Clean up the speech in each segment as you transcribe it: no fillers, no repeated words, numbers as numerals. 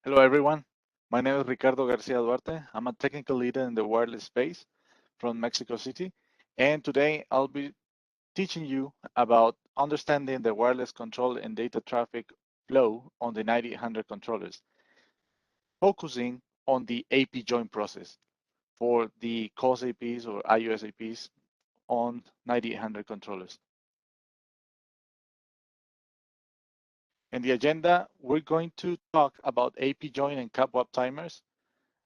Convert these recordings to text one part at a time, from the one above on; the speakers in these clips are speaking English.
Hello, everyone. My name is Ricardo Garcia Duarte. I'm a technical leader in the wireless space from Mexico City. And today I'll be teaching you about understanding the wireless control and data traffic flow on the 9800 controllers, focusing on the AP join process for the COS APs or iOS APs on 9800 controllers. In the agenda, we're going to talk about AP join and CAPWAP timers,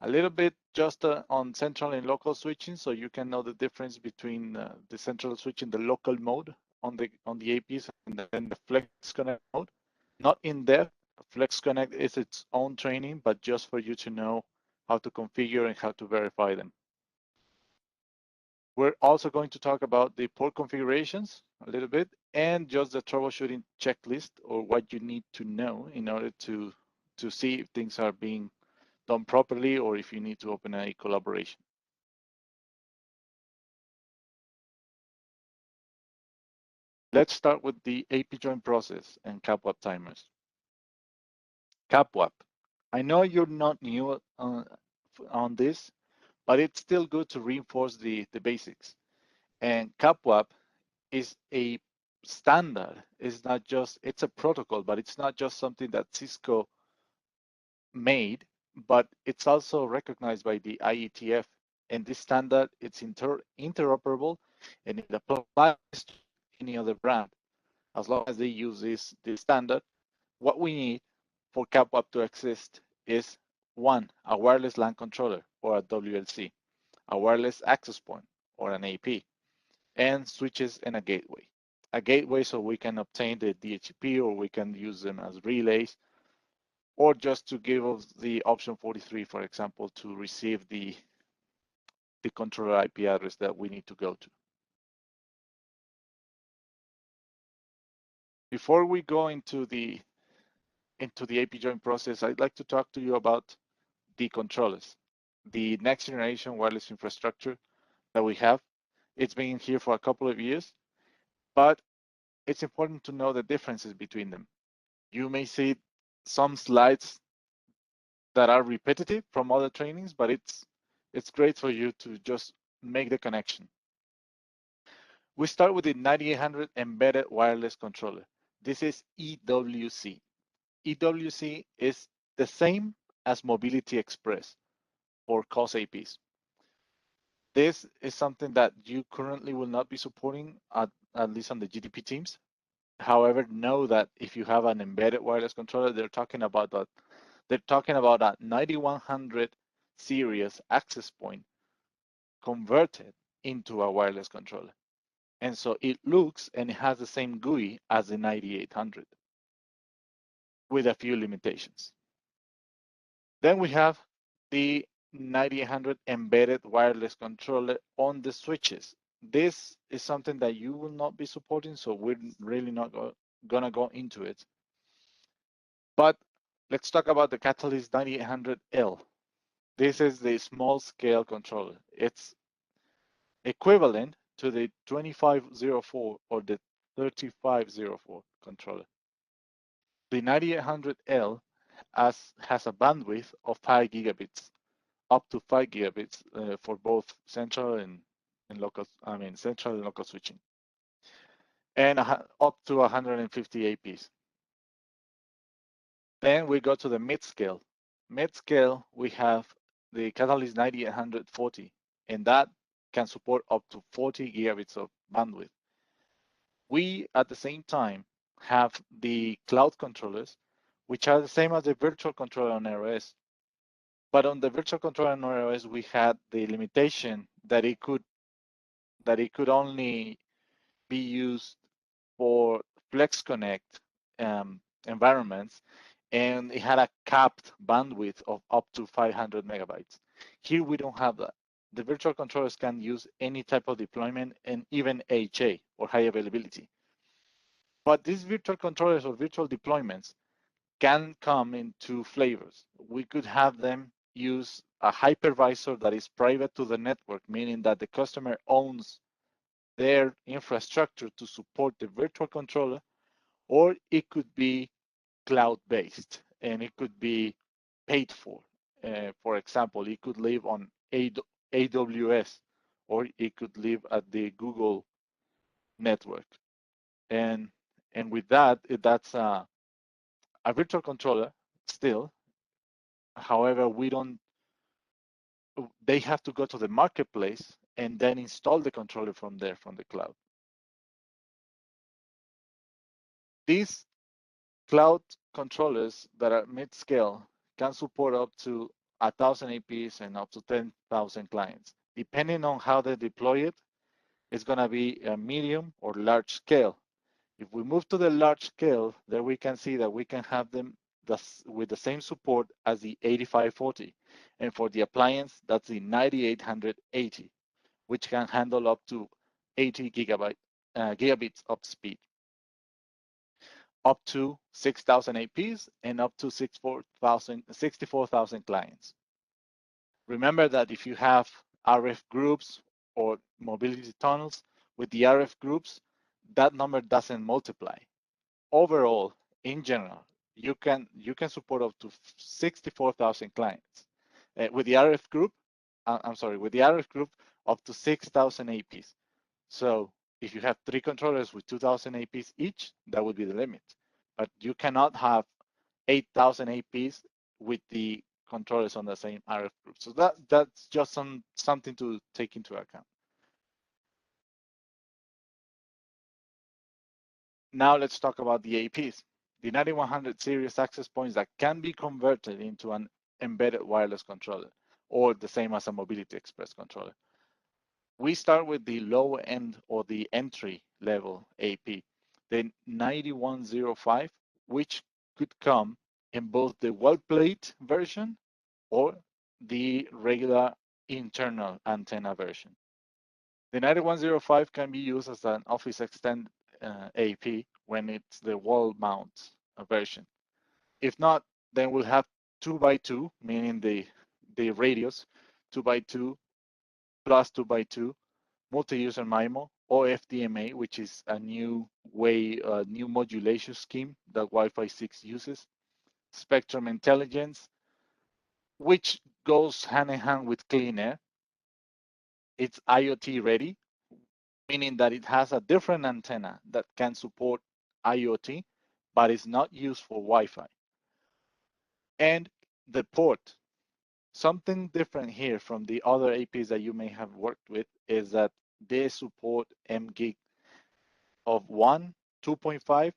a little bit just on central and local switching, so you can know the difference between the central switching, the local mode on the APs, and then the Flex Connect mode. Not in depth. Flex Connect is its own training, but just for you to know how to configure and how to verify them. We're also going to talk about the port configurations a little bit and just the troubleshooting checklist or what you need to know in order to see if things are being done properly or if you need to open a collaboration. Let's start with the AP join process and CAPWAP timers. CAPWAP. I know you're not new on this, but it's still good to reinforce the basics. And CAPWAP is a standard. It's a protocol, but it's not just something that Cisco made, but it's also recognized by the IETF. And this standard, it's interoperable and it applies to any other brand. As long as they use this standard, what we need for CAPWAP to exist is one, a wireless LAN controller or a WLC, a wireless access point or an AP, and switches and a gateway. A gateway so we can obtain the DHCP or we can use them as relays, or just to give us the option 43, for example, to receive the controller IP address that we need to go to. Before we go into the AP join process, I'd like to talk to you about the controllers, the next generation wireless infrastructure that we have. It's been here for a couple of years, but it's important to know the differences between them. You may see some slides that are repetitive from other trainings, but it's great for you to just make the connection. We start with the 9800 embedded wireless controller. This is EWC. EWC is the same as Mobility Express or COS APs. This is something that you currently will not be supporting, at least on the GDP teams. However, know that if you have an embedded wireless controller, they're talking about a 9100 series access point converted into a wireless controller. And so it looks and it has the same GUI as the 9800 with a few limitations. Then we have the 9800 embedded wireless controller on the switches. This is something that you will not be supporting, so we're really not gonna go into it. But let's talk about the Catalyst 9800L. This is the small scale controller. It's equivalent to the 2504 or the 3504 controller. The 9800L has a bandwidth of 5 gigabits, up to 5 gigabits for both central and local. Central and local switching, and up to 150 APs. Then we go to the mid scale. Mid scale, we have the Catalyst 9840, and that can support up to 40 gigabits of bandwidth. We, at the same time, have the cloud controllers, which are the same as the virtual controller on iOS. But on the virtual controller on iOS, we had the limitation that it could only be used for Flex Connect environments, and it had a capped bandwidth of up to 500 megabytes. Here we don't have that. The virtual controllers can use any type of deployment and even HA or high availability. But these virtual controllers or virtual deployments can come in two flavors. We could have them use a hypervisor that is private to the network, meaning that the customer owns their infrastructure to support the virtual controller, or it could be cloud-based, and it could be paid for. For example, it could live on AWS, or it could live at the Google network. And with that, that's a virtual controller still. However, they have to go to the marketplace and then install the controller from there, from the cloud. These cloud controllers that are mid-scale can support up to 1,000 APs and up to 10,000 clients. Depending on how they deploy it, it's going to be a medium or large scale. If we move to the large scale, there we can see that we can have them with the same support as the 8540. And for the appliance, that's the 9880, which can handle up to 80 gigabits of speed, up to 6,000 APs and up to 64,000 clients. Remember that if you have RF groups or mobility tunnels, with the RF groups, that number doesn't multiply. Overall, in general, you can support up to 64,000 clients. With the RF group, with the RF group, up to 6,000 APs. So if you have 3 controllers with 2,000 APs each, that would be the limit. But you cannot have 8,000 APs with the controllers on the same RF group. So that's just something to take into account. Now let's talk about the APs. The 9100 series access points that can be converted into an embedded wireless controller, or the same as a Mobility Express controller. We start with the low end or the entry level AP, the 9105, which could come in both the well plate version or the regular internal antenna version. The 9105 can be used as an office extend AP when it's the wall mount version. If not, then we'll have 2x2, meaning the radius, 2x2 plus 2x2, multi-user MIMO, or FDMA, which is a new new modulation scheme that Wi-Fi 6 uses. Spectrum intelligence, which goes hand in hand with clean air. It's IoT ready, meaning that it has a different antenna that can support IoT, but is not used for Wi-Fi. And the port. Something different here from the other APs that you may have worked with is that they support mGig of 1, 2.5,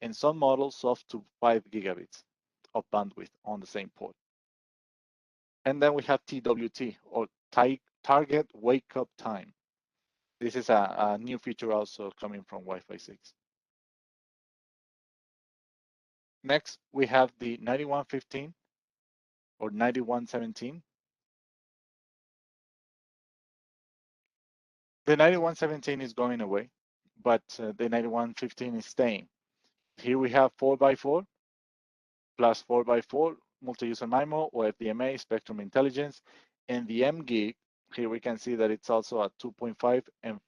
and some models up to 5 gigabits of bandwidth on the same port. And then we have TWT, or Target Wake Up Time. This is a new feature also coming from Wi-Fi 6. Next, we have the 9115 or 9117. The 9117 is going away, but the 9115 is staying. Here we have 4x4 plus 4x4 multi-user MIMO or FDMA, spectrum intelligence, and the mGig. Here we can see that it's also at 2.5 and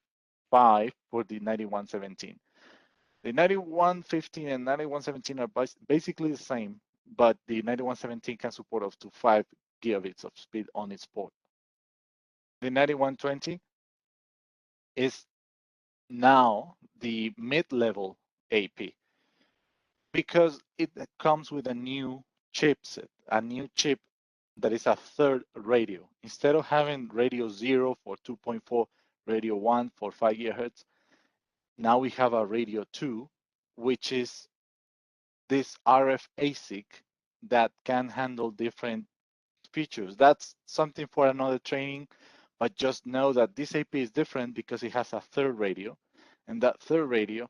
5 for the 9117. The 9115 and 9117 are basically the same, but the 9117 can support up to 5 gigabits of speed on its port. The 9120 is now the mid-level AP because it comes with a new chipset, a new chip that is a third radio. Instead of having radio 0 for 2.4, radio 1 for 5 gigahertz, now we have a radio 2, which is this RF ASIC that can handle different features. That's something for another training, but just know that this AP is different because it has a third radio, and that third radio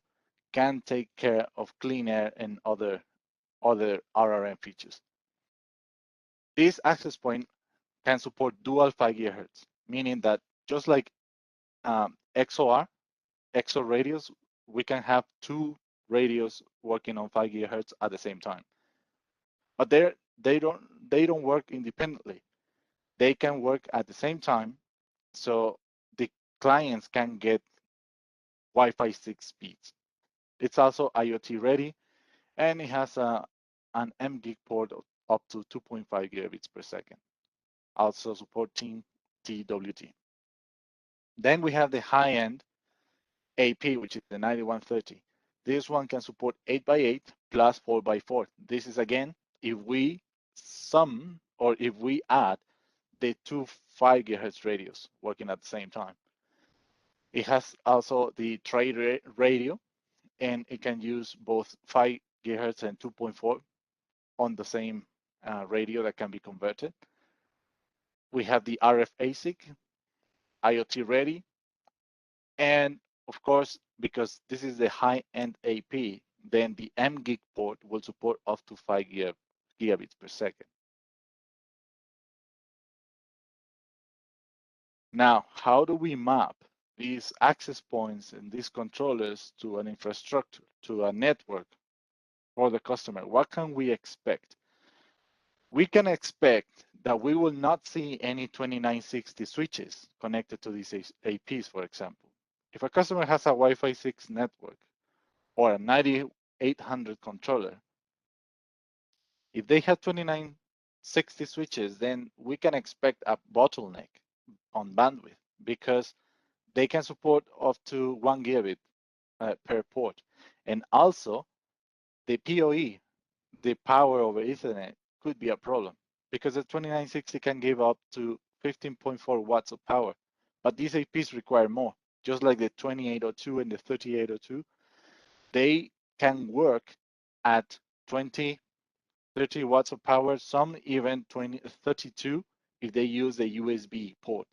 can take care of clean air and other RRM features. This access point can support dual 5 gigahertz, meaning that just like XOR radios, we can have 2 radios working on 5 gigahertz at the same time. But they don't work independently. They can work at the same time, so the clients can get Wi-Fi 6 speeds. It's also IoT ready, and it has an mGig port of up to 2.5 gigabits per second, also supporting TWT. Then we have the high-end AP, which is the 9130. This one can support 8x8 plus 4x4. This is again, if we sum or if we add the two 5 gigahertz radios working at the same time. It has also the trade radio, and it can use both 5 gigahertz and 2.4 on the same radio that can be converted. We have the RF ASIC, IoT ready, and of course, because this is the high-end AP, then the M-Gig port will support up to 5 gigabits per second. Now, how do we map these access points and these controllers to an infrastructure, to a network for the customer? What can we expect? We can expect that we will not see any 2960 switches connected to these APs, for example. If a customer has a Wi-Fi 6 network or a 9800 controller, if they have 2960 switches, then we can expect a bottleneck on bandwidth because they can support up to 1 gigabit per port. And also, the PoE, the power over Ethernet, could be a problem because the 2960 can give up to 15.4 watts of power. But these APs require more, just like the 2802 and the 3802. They can work at 20, 30 watts of power, some even 32 if they use the USB port.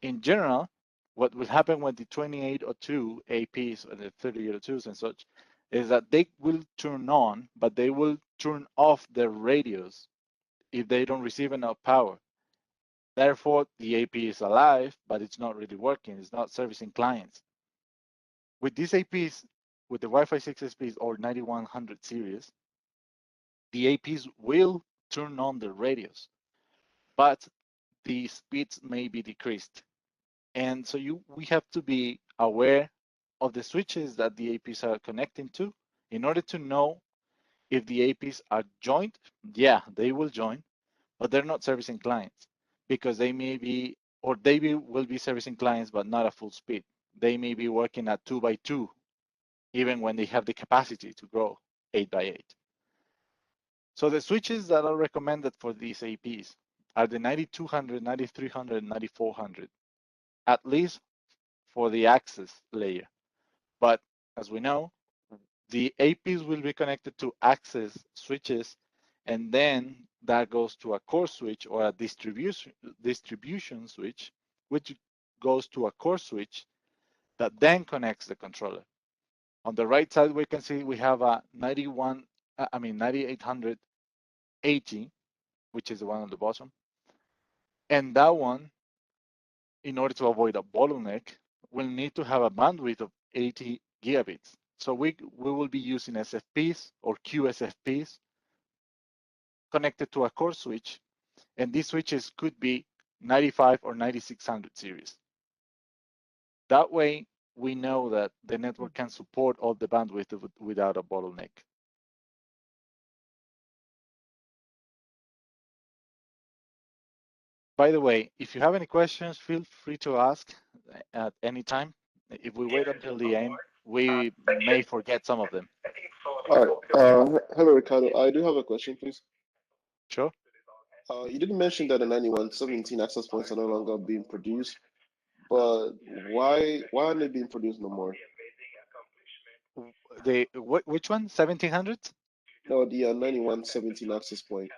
In general, what will happen with the 2802 APs or the 3802s and such is that they will turn on, but they will turn off their radios if they don't receive enough power. Therefore, the AP is alive, but it's not really working. It's not servicing clients. With these APs, with the Wi-Fi 6 APs or 9100 series, the APs will turn on the radios, but the speeds may be decreased. And so we have to be aware of the switches that the APs are connecting to in order to know if the APs are joined. Yeah, they will join, but they're not servicing clients because they may be, or they will be servicing clients, but not at full speed. They may be working at 2x2, even when they have the capacity to grow 8x8. So the switches that are recommended for these APs are the 9200, 9300, 9400, at least for the access layer. But as we know, the APs will be connected to access switches, and then that goes to a core switch or a distribution switch, which goes to a core switch that then connects the controller. On the right side, we can see we have a 9880, which is the one on the bottom. And that one, in order to avoid a bottleneck, will need to have a bandwidth of 80 gigabits. So we will be using SFPs or QSFPs connected to a core switch, and these switches could be 95 or 9600 series. That way, we know that the network can support all the bandwidth without a bottleneck. By the way, if you have any questions, feel free to ask at any time. If we wait until the end, we may forget some of them. All right. Hello, Ricardo. I do have a question, please. Sure. You didn't mention that the 9117 access points are no longer being produced, but why aren't they being produced no more? Which one? 1700? No, the 9117 access point.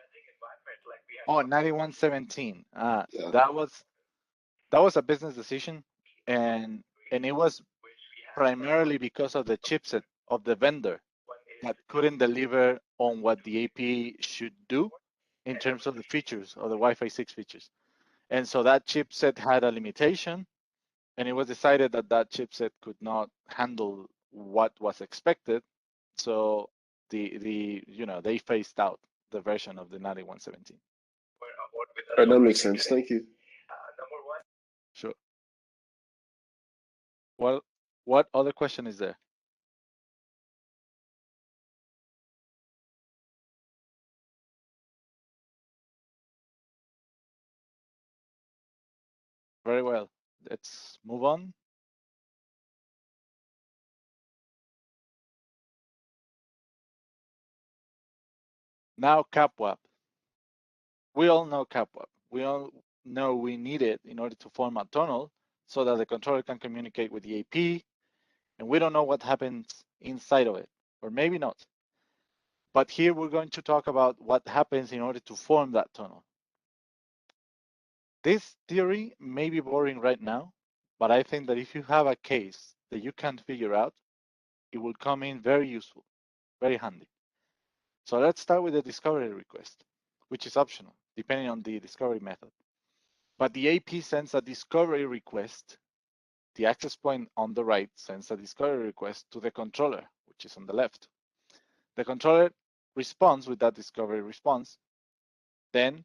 Oh, 9117. Yeah. That was a business decision, and it was primarily because of the chipset of the vendor that couldn't deliver on what the AP should do in terms of the features of the Wi-Fi 6 features. And so that chipset had a limitation, and it was decided that that chipset could not handle what was expected. So they phased out the version of the 9117. All right, that makes sense. Thank you. Sure. Well, what other question is there? Very well. Let's move on. Now CAPWAP. We all know CAPWAP. We all know we need it in order to form a tunnel so that the controller can communicate with the AP, and we don't know what happens inside of it, or maybe not. But here we're going to talk about what happens in order to form that tunnel. This theory may be boring right now, but I think that if you have a case that you can't figure out, it will come in very useful, very handy. So let's start with the discovery request, which is optional, depending on the discovery method. But the AP sends a discovery request. The access point on the right sends a discovery request to the controller, which is on the left. The controller responds with that discovery response. Then,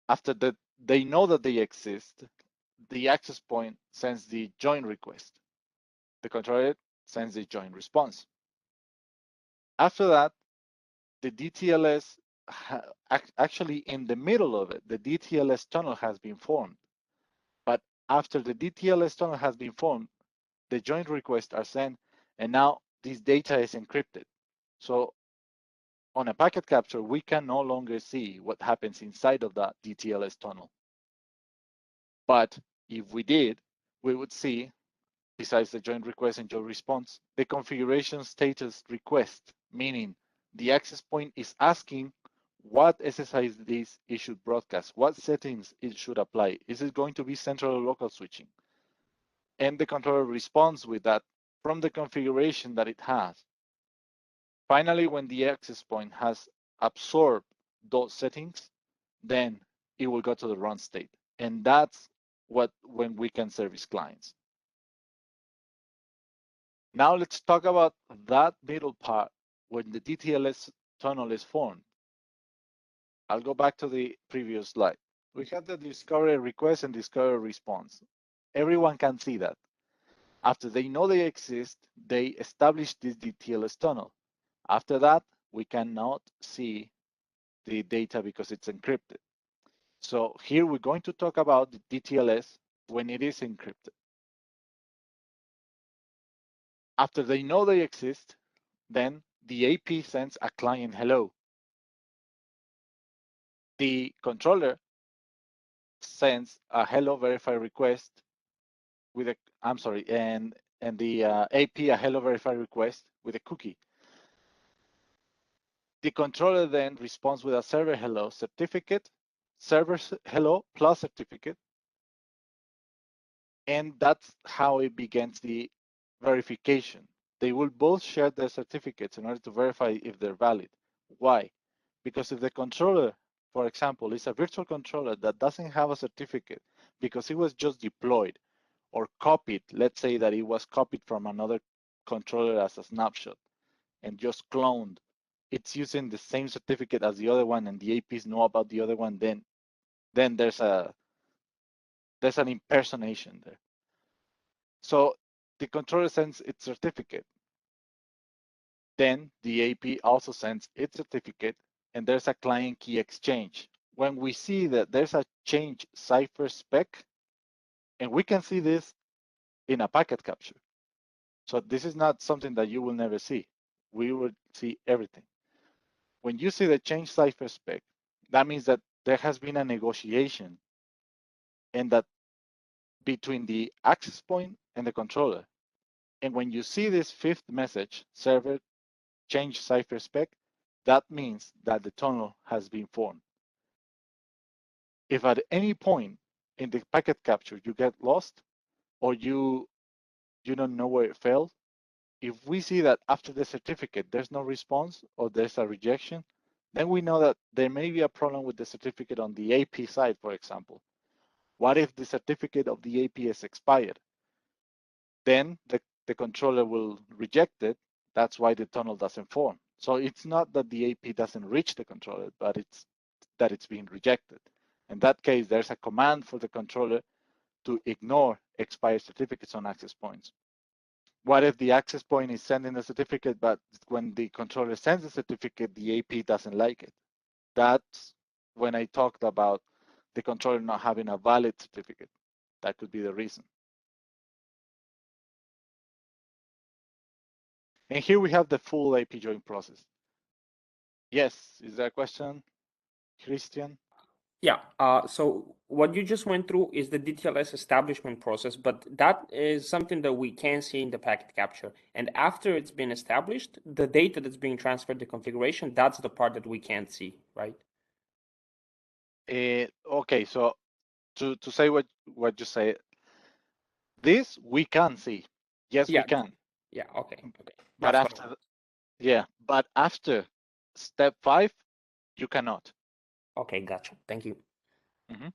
after that they know that they exist, the access point sends the join request. The controller sends the join response. After that, the DTLS, actually in the middle of it, the DTLS tunnel has been formed. But after the DTLS tunnel has been formed, the join requests are sent, and now this data is encrypted. So on a packet capture, we can no longer see what happens inside of that DTLS tunnel. But if we did, we would see, besides the join request and join response, the configuration status request, meaning the access point is asking what SSIDs it should broadcast, what settings it should apply. Is it going to be central or local switching? And the controller responds with that from the configuration that it has. Finally, when the access point has absorbed those settings, then it will go to the run state. And that's when we can service clients. Now let's talk about that middle part when the DTLS tunnel is formed. I'll go back to the previous slide. We have the discovery request and discovery response. Everyone can see that. After they know they exist, they establish this DTLS tunnel. After that, we cannot see the data because it's encrypted. So here we're going to talk about the DTLS when it is encrypted. After they know they exist, then the AP sends a client hello. The controller sends a hello verify request with a, I'm sorry, and the AP a hello verify request with a cookie. The controller then responds with a server hello certificate, server hello plus certificate, and that's how it begins the verification. They will both share their certificates in order to verify if they're valid. Why? Because if the controller, for example, is a virtual controller that doesn't have a certificate because it was just deployed or copied, let's say that it was copied from another controller as a snapshot and just cloned, it's using the same certificate as the other one and the APs know about the other one, then there's an impersonation there. So the controller sends its certificate. Then the AP also sends its certificate, and there's a client key exchange. When we see that there's a change cipher spec, and we can see this in a packet capture. So this is not something that you will never see. We will see everything. When you see the change cipher spec, that means that there has been a negotiation and that between the access point and the controller. And when you see this fifth message, server change cipher spec, that means that the tunnel has been formed. If at any point in the packet capture you get lost or you don't know where it fell, if we see that after the certificate there's no response or there's a rejection, then we know that there may be a problem with the certificate on the AP side, for example. What if the certificate of the AP is expired? Then the controller will reject it. That's why the tunnel doesn't form. So it's not that the AP doesn't reach the controller, but it's that it's being rejected. In that case, there's a command for the controller to ignore expired certificates on access points. What if the access point is sending a certificate, but when the controller sends the certificate, the AP doesn't like it? That's when I talked about the controller not having a valid certificate. That could be the reason. And here we have the full AP join process. Yes, is there a question, Christian? Yeah, so what you just went through is the DTLS establishment process, but that is something that we can see in the packet capture. And after it's been established, the data that's being transferred, the configuration, that's the part that we can't see, right? Okay, so to say what you say, this we can see. Yes, we Yeah, can. yeah, okay, okay. But That's what I after, want. yeah, but after step 5, you cannot. Okay, gotcha. Thank you. Mhm.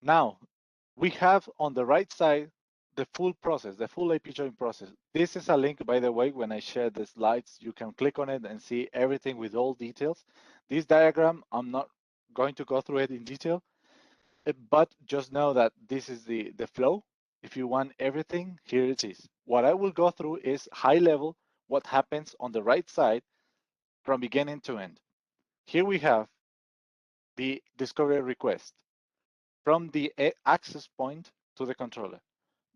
Now, we have on the right side the full process, the full AP join process. This is a link, by the way, when I share the slides, you can click on it and see everything with all details. This diagram, I'm not going to go through it in detail, but just know that this is the flow. If you want everything, here it is. What I will go through is high level, what happens on the right side from beginning to end. Here we have the discovery request from the access point to the controller.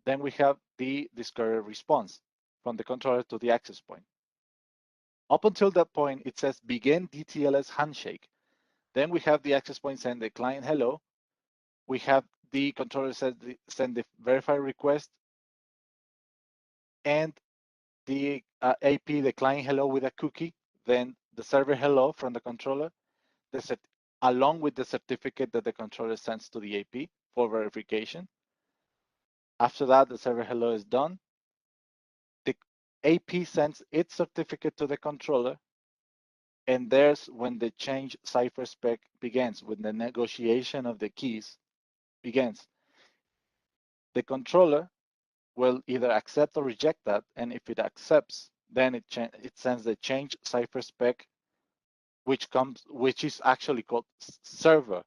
Then we have the discovery response from the controller to the access point. Up until that point, it says begin DTLS handshake. Then we have the access point send the client hello. We have the controller send the verify request and the AP, the client hello with a cookie. Then the server hello from the controller, along with the certificate that the controller sends to the AP for verification. After that, the server hello is done. The AP sends its certificate to the controller, and there's when the change cipher spec begins, when the negotiation of the keys begins. The controller will either accept or reject that, and if it accepts, then it sends the change cipher spec, which is actually called server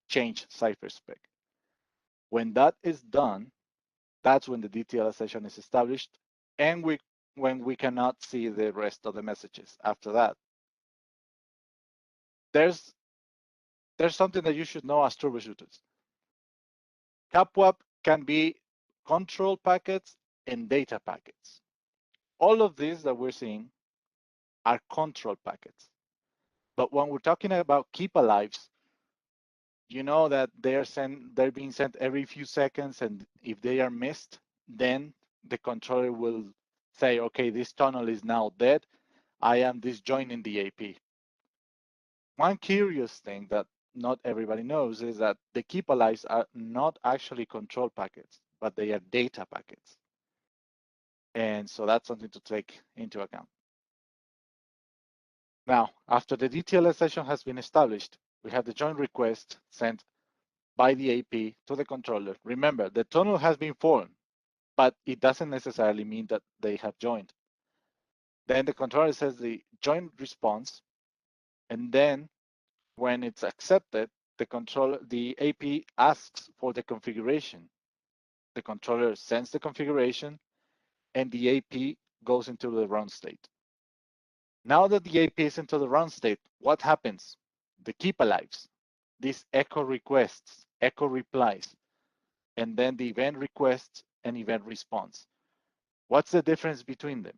change cipher spec. When that is done, that's when the DTLS session is established, and when we cannot see the rest of the messages after that. There's something that you should know as troubleshooters. CAPWAP can be control packets and data packets. All of these that we're seeing are control packets. But when we're talking about keep alives, you know that they're being sent every few seconds, and if they are missed, then the controller will say, okay, this tunnel is now dead. I am disjoining the AP. One curious thing that not everybody knows is that the keep alives are not actually control packets, but they are data packets. And so that's something to take into account. Now, after the DTLS session has been established, we have the join request sent by the AP to the controller. Remember, the tunnel has been formed, but it doesn't necessarily mean that they have joined. Then the controller says the join response, and then when it's accepted, the AP asks for the configuration. The controller sends the configuration, and the AP goes into the run state. Now that the AP is into the run state, what happens? The keep alives, these echo requests, echo replies, and then the event requests and event response. What's the difference between them?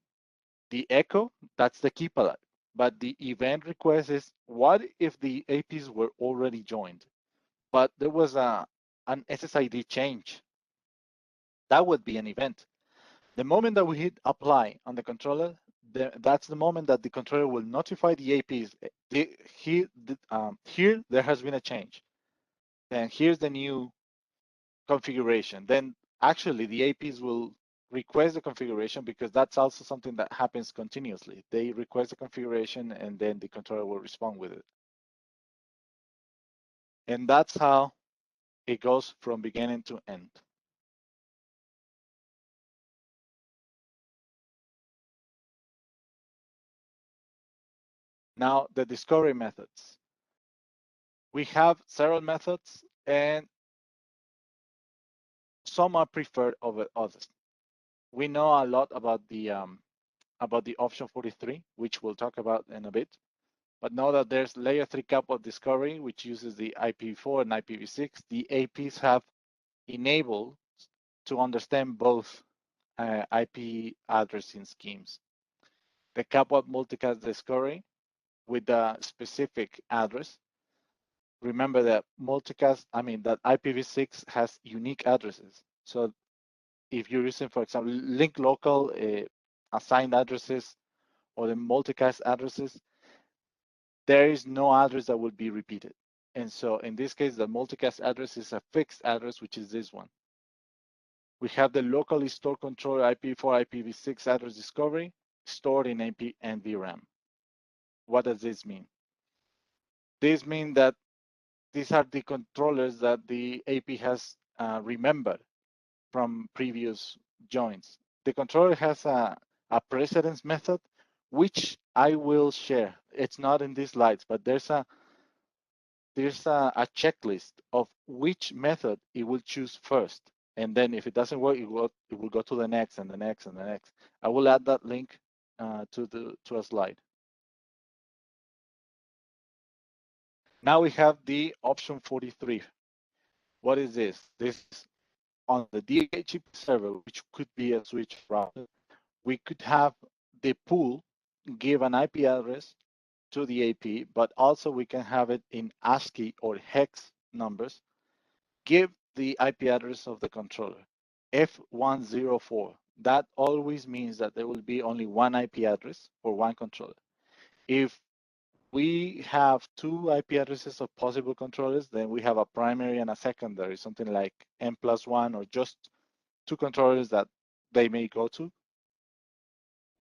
The echo, that's the keep alive, but the event request is what if the APs were already joined, but there was an SSID change? That would be an event. The moment that we hit apply on the controller, that's the moment that the controller will notify the APs. Here, there has been a change, and here's the new configuration. Then actually the APs will request the configuration, because that's also something that happens continuously. They request the configuration, and then the controller will respond with it. And that's how it goes from beginning to end. Now, the discovery methods. We have several methods, and some are preferred over others. We know a lot about the option 43, which we'll talk about in a bit. But now that there's layer 3 CAPWAP discovery, which uses the IPv4 and IPv6, the APs have enabled to understand both IP addressing schemes. The CAPWAP multicast discovery with a specific address. Remember that that IPv6 has unique addresses. So if you're using, for example, link local assigned addresses or the multicast addresses, there is no address that will be repeated. And so in this case, the multicast address is a fixed address, which is this one. We have the locally stored controller IPv4, IPv6 address discovery stored in AP and VRAM. What does this mean? This means that these are the controllers that the AP has remembered from previous joins. The controller has a precedence method, which I will share. It's not in these slides, but there's a checklist of which method it will choose first. And then if it doesn't work, it will go to the next and the next and the next. I will add that link to a slide. Now we have the option 43. What is this? This is on the DHCP server, which could be a switch router. We could have the pool give an IP address to the AP, but also we can have it in ASCII or hex numbers. Give the IP address of the controller, F104. That always means that there will be only one IP address for one controller. If we have two IP addresses of possible controllers, then we have a primary and a secondary, something like N+1 or just two controllers that they may go to.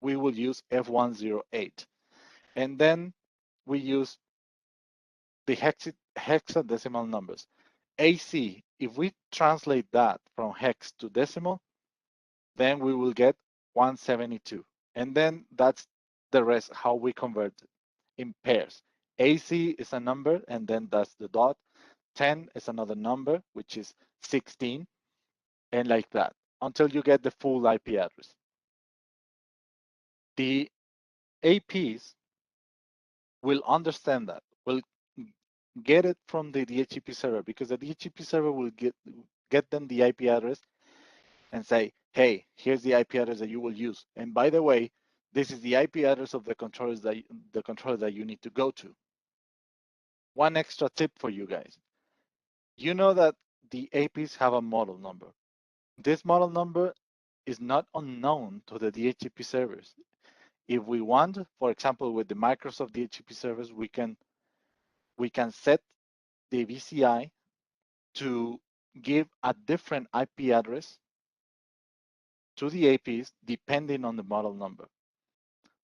We will use F108. And then we use the hexadecimal numbers. AC, if we translate that from hex to decimal, then we will get 172. And then that's the rest, how we convert it in pairs. AC is a number, and then that's the dot. 10 is another number, which is 16, and like that, until you get the full IP address. The APs will understand that, will get it from the DHCP server, because the DHCP server will get them the IP address and say, hey, here's the IP address that you will use. And by the way, this is the IP address of the controller that you need to go to. One extra tip for you guys. You know that the APs have a model number. This model number is not unknown to the DHCP servers. If we want, for example, with the Microsoft DHCP servers, we can set the VCI to give a different IP address to the APs depending on the model number.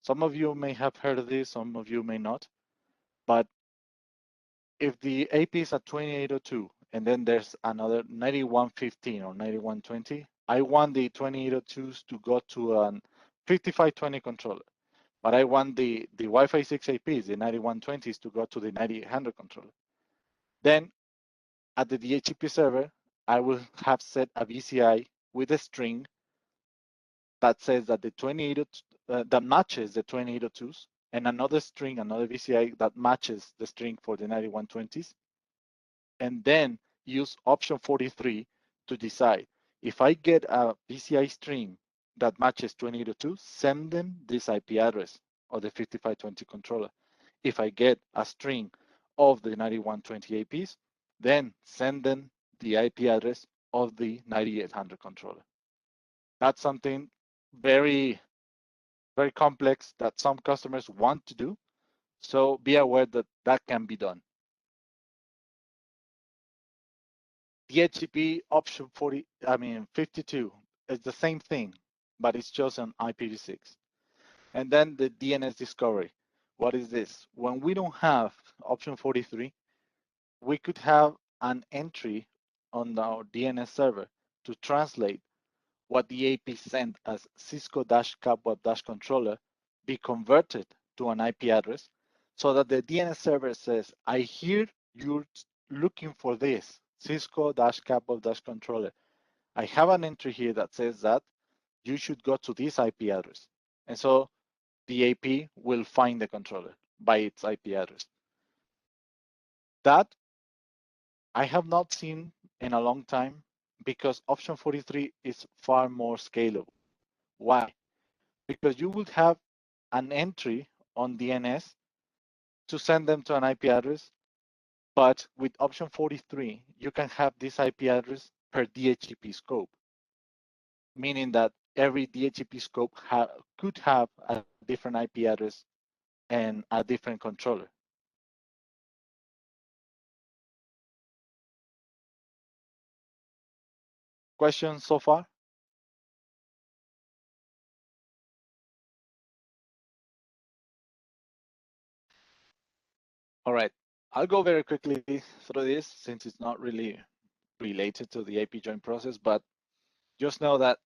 Some of you may have heard of this, some of you may not, but if the AP is at 2802 and then there's another 9115 or 9120, I want the 2802s to go to a 5520 controller, but I want the Wi-Fi 6 APs, the 9120s, to go to the 9800 controller. Then at the DHCP server, I will have set a VCI with a string that says that the 2802 that matches the 2802s, and another string, another VCI that matches the string for the 9120s, and then use option 43 to decide if I get a VCI string that matches 2802, send them this IP address of the 5520 controller. If I get a string of the 9120 APs, then send them the IP address of the 9800 controller. That's something very, very complex that some customers want to do. So be aware that that can be done. DHCP option 52 is the same thing, but it's just on IPv6. And then the DNS discovery. What is this? When we don't have option 43, we could have an entry on our DNS server to translate what the AP sent as Cisco-CAPWAP-controller be converted to an IP address, so that the DNS server says, I hear you're looking for this Cisco-CAPWAP-controller. I have an entry here that says that you should go to this IP address. And so the AP will find the controller. by its IP address. That I have not seen in a long time because option 43 is far more scalable. Why? Because you would have an entry on DNS to send them to an IP address, but with option 43, you can have this IP address per DHCP scope, meaning that every DHCP scope could have a different IP address and a different controller. Questions so far? All right, I'll go very quickly through this since it's not really related to the AP join process, but just know that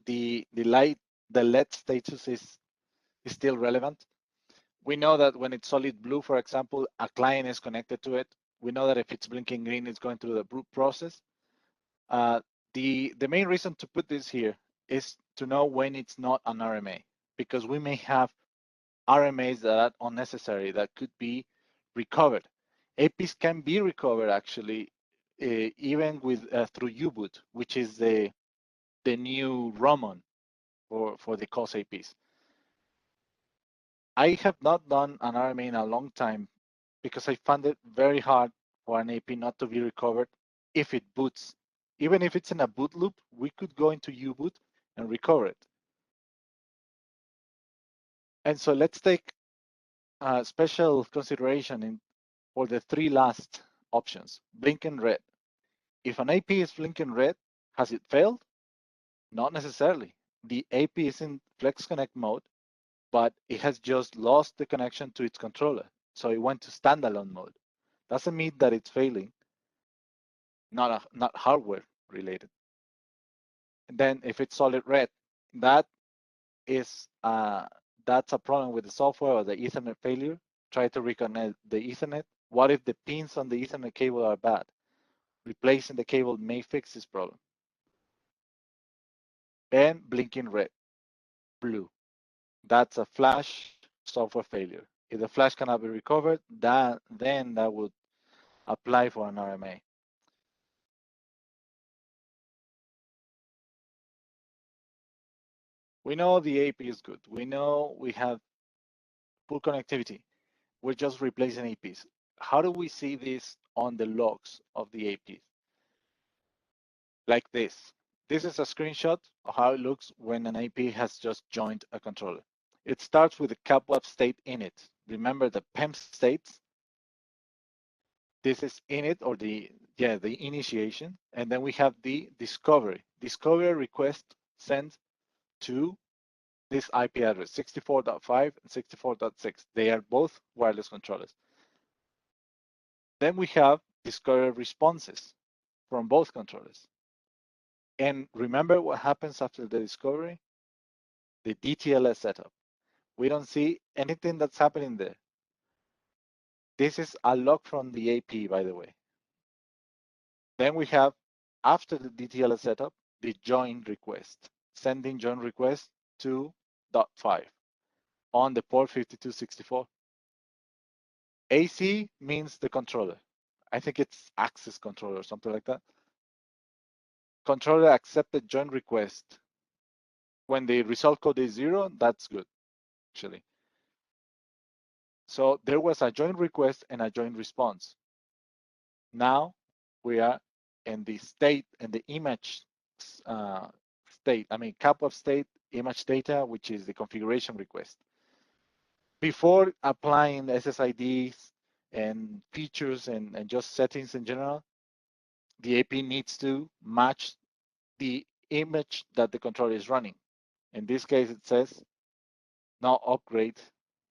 the LED status is still relevant. We know that when it's solid blue, for example, a client is connected to it. We know that if it's blinking green, it's going through the boot process. The main reason to put this here is to know when it's not an RMA, because we may have RMAs that are unnecessary that could be recovered. APs can be recovered actually, even with through U-boot, which is the new ROMON for the COS APs. I have not done an RMA in a long time because I found it very hard for an AP not to be recovered if it boots. Even if it's in a boot loop, we could go into U-boot and recover it. And so let's take a special consideration for the three last options, blinking red. If an AP is blinking red, has it failed? Not necessarily. The AP is in Flex Connect mode, but it has just lost the connection to its controller. So it went to standalone mode. Doesn't mean that it's failing, not hardware related. And then if it's solid red, that is that's a problem with the software or the Ethernet failure. Try to reconnect the Ethernet. What if the pins on the Ethernet cable are bad? Replacing the cable may fix this problem. And blinking red, blue. That's a flash software failure. If the flash cannot be recovered, then that would apply for an RMA. We know the AP is good. We know we have full connectivity. We're just replacing APs. How do we see this on the logs of the APs? Like this. This is a screenshot of how it looks when an AP has just joined a controller. It starts with the CAPWAP state init. Remember the PEM states. This is init or the initiation. And then we have the discovery. Discovery request sent to this IP address, 64.5 and 64.6. They are both wireless controllers. Then we have discovery responses from both controllers. And remember what happens after the discovery? The DTLS setup. We don't see anything that's happening there. This is a log from the AP, by the way. Then we have, after the DTLS setup, the join request, sending join request to .5 on the port 5264. AC means the controller. I think it's access controller or something like that. Controller accepted join request. When the result code is 0, that's good, actually. So there was a join request and a join response. Now we are in the state and the image state. I mean, CAPWAP state, image data, which is the configuration request. Before applying SSIDs and features and just settings in general, the AP needs to match the image that the controller is running. In this case, it says no upgrade,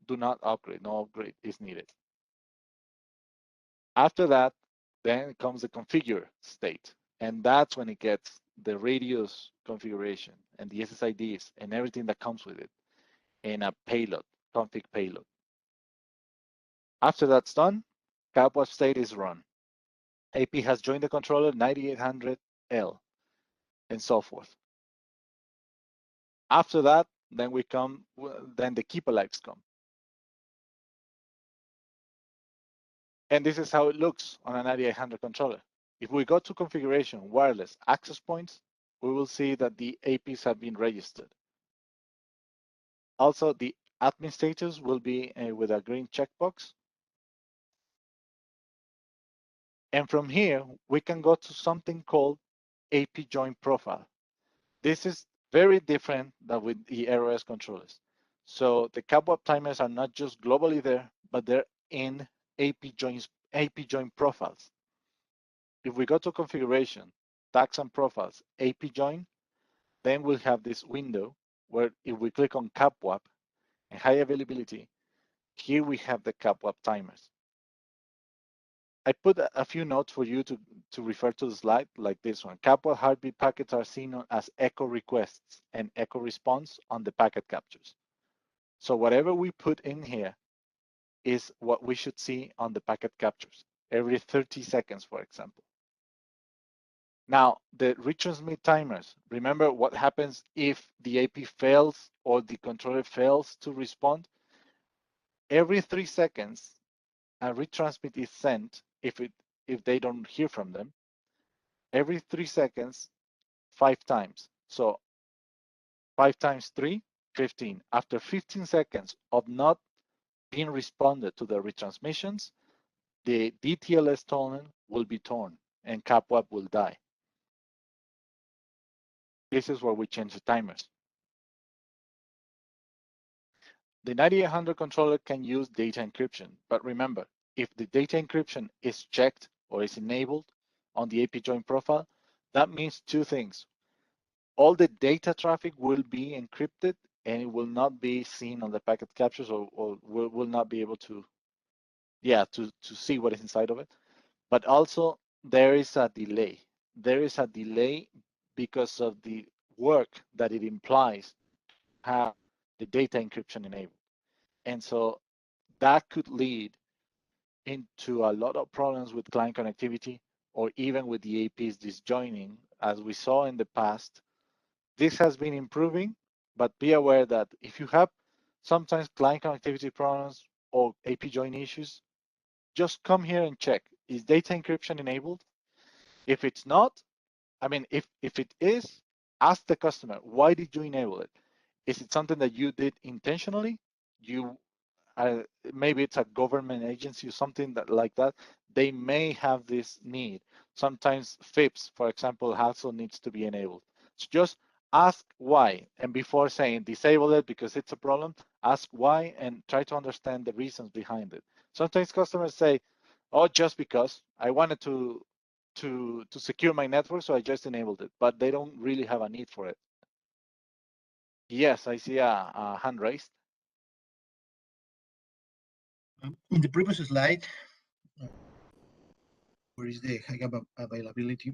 do not upgrade, no upgrade is needed. After that, then comes the configure state. And that's when it gets the radius configuration and the SSIDs and everything that comes with it in a payload, config payload. After that's done, CAPWAP state is run. AP has joined the controller 9800L and so forth. After that, then the keep alikes come. And this is how it looks on a 9800 controller. If we go to configuration, wireless access points, we will see that the APs have been registered. Also, the admin status will be with a green checkbox. And from here, we can go to something called AP join profile. This is very different than with the ROS controllers. So the CAPWAP timers are not just globally there, but they're in AP join profiles. If we go to configuration, tags and profiles, AP join, then we'll have this window where if we click on CAPWAP and high availability, here we have the CAPWAP timers. I put a few notes for you to refer to the slide like this one. CAPWAP heartbeat packets are seen as echo requests and echo response on the packet captures. So whatever we put in here is what we should see on the packet captures every 30 seconds, for example. Now, the retransmit timers, remember what happens if the AP fails or the controller fails to respond? Every 3 seconds, a retransmit is sent if they don't hear from them. Every 3 seconds, 5 times. So 5 times 3, 15. After 15 seconds of not being responded to the retransmissions, the DTLS tunnel will be torn and CAPWAP will die. This is where we change the timers. The 9800 controller can use data encryption, but remember, if the data encryption is checked or is enabled on the AP join profile, that means two things. All the data traffic will be encrypted and it will not be seen on the packet captures or will not be able to see what is inside of it. But also there is a delay. There is a delay because of the work that it implies to have the data encryption enabled. And so that could lead into a lot of problems with client connectivity or even with the APs disjoining, as we saw in the past. This has been improving, but be aware that if you have sometimes client connectivity problems or AP join issues, just come here and check. Is data encryption enabled? If it's not, I mean, if it is, ask the customer, why did you enable it? Is it something that you did intentionally? You maybe it's a government agency or something that like that. They may have this need. Sometimes FIPS, for example, also needs to be enabled. So just ask why, and before saying disable it because it's a problem, ask why and try to understand the reasons behind it. Sometimes customers say, "Oh, just because I wanted to secure my network, so I just enabled it," but they don't really have a need for it. Yes, I see a hand raised. In the previous slide, where is the high availability?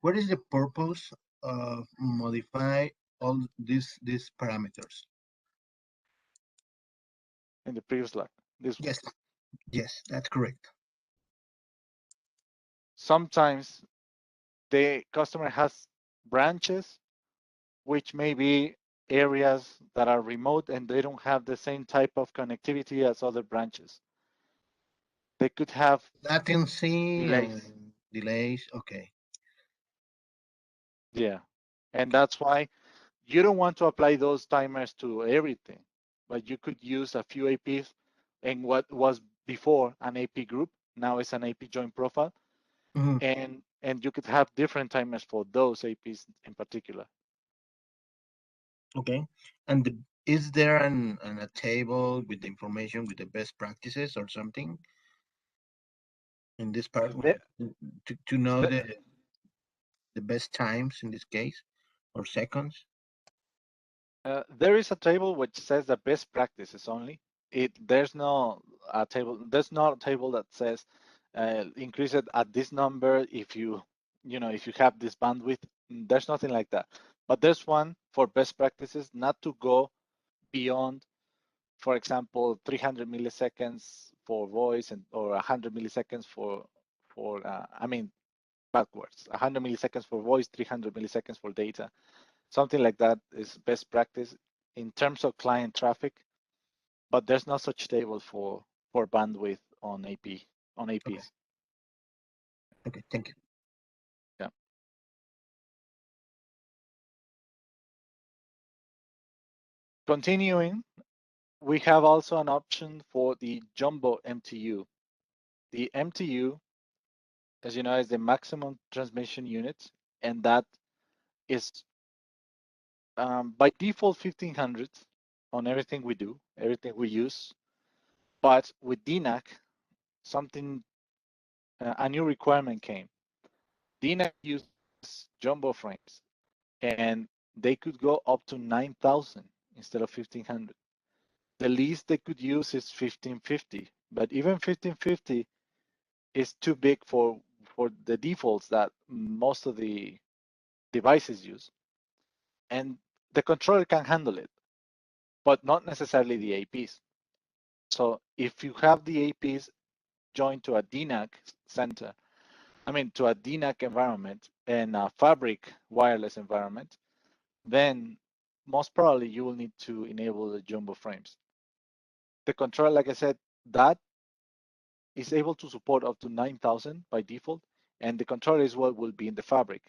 What is the purpose of modify all these parameters? In the previous slide, this one. Yes, that's correct. Sometimes the customer has branches, which may be areas that are remote and they don't have the same type of connectivity as other branches. They could have latency delays. and delays. Okay. Yeah. And that's why you don't want to apply those timers to everything, but you could use a few APs and what was before an AP group, now it's an AP joint profile. Mm-hmm. And you could have different timers for those APs in particular. Okay. And is there a table with the information with the best practices or something in this part to know the best times in this case or seconds? There is a table which says the best practices only. There's not a table that says increase it at this number if you have this bandwidth. There's nothing like that. But there's one for best practices not to go beyond, for example, 300 milliseconds for voice or 100 milliseconds for backwards. 100 milliseconds for voice, 300 milliseconds for data. Something like that is best practice in terms of client traffic, but there's no such table for bandwidth on AP. on APs. Okay, thank you. Yeah. Continuing, we have also an option for the jumbo MTU. The MTU, as you know, is the maximum transmission unit, and that is by default 1500 on everything we do, everything we use. But with DNAC, something a new requirement came. DNAC uses jumbo frames, and they could go up to 9,000 instead of 1,500. The least they could use is 1,550, but even 1,550 is too big for the defaults that most of the devices use. And the controller can handle it, but not necessarily the APs. So if you have the APs joined to a DNAC center, to a DNAC environment and a fabric wireless environment, then most probably you will need to enable the jumbo frames. The controller, like I said, that is able to support up to 9,000 by default, and the controller is what will be in the fabric.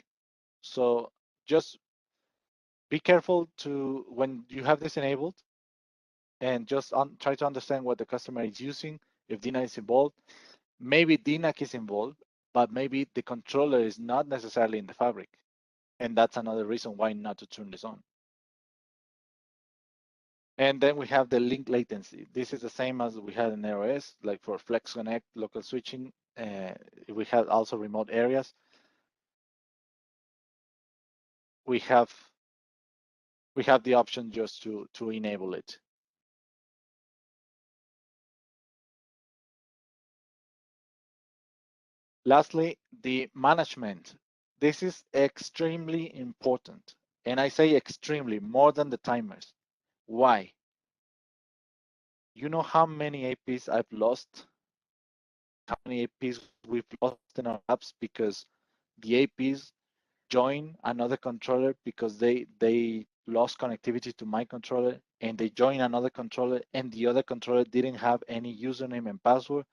So just be careful to when you have this enabled, and just try to understand what the customer is using. If DNAC is involved, maybe DNAC is involved, but maybe the controller is not necessarily in the fabric. And that's another reason why not to turn this on. And then we have the link latency. This is the same as we had in ROS, like for Flex Connect, local switching. We have also remote areas. We have the option just to enable it. Lastly, the management. This is extremely important. And I say extremely, more than the timers. Why? You know how many APs I've lost? How many APs we've lost in our apps because the APs join another controller because they lost connectivity to my controller, and they join another controller, and the other controller didn't have any username and password.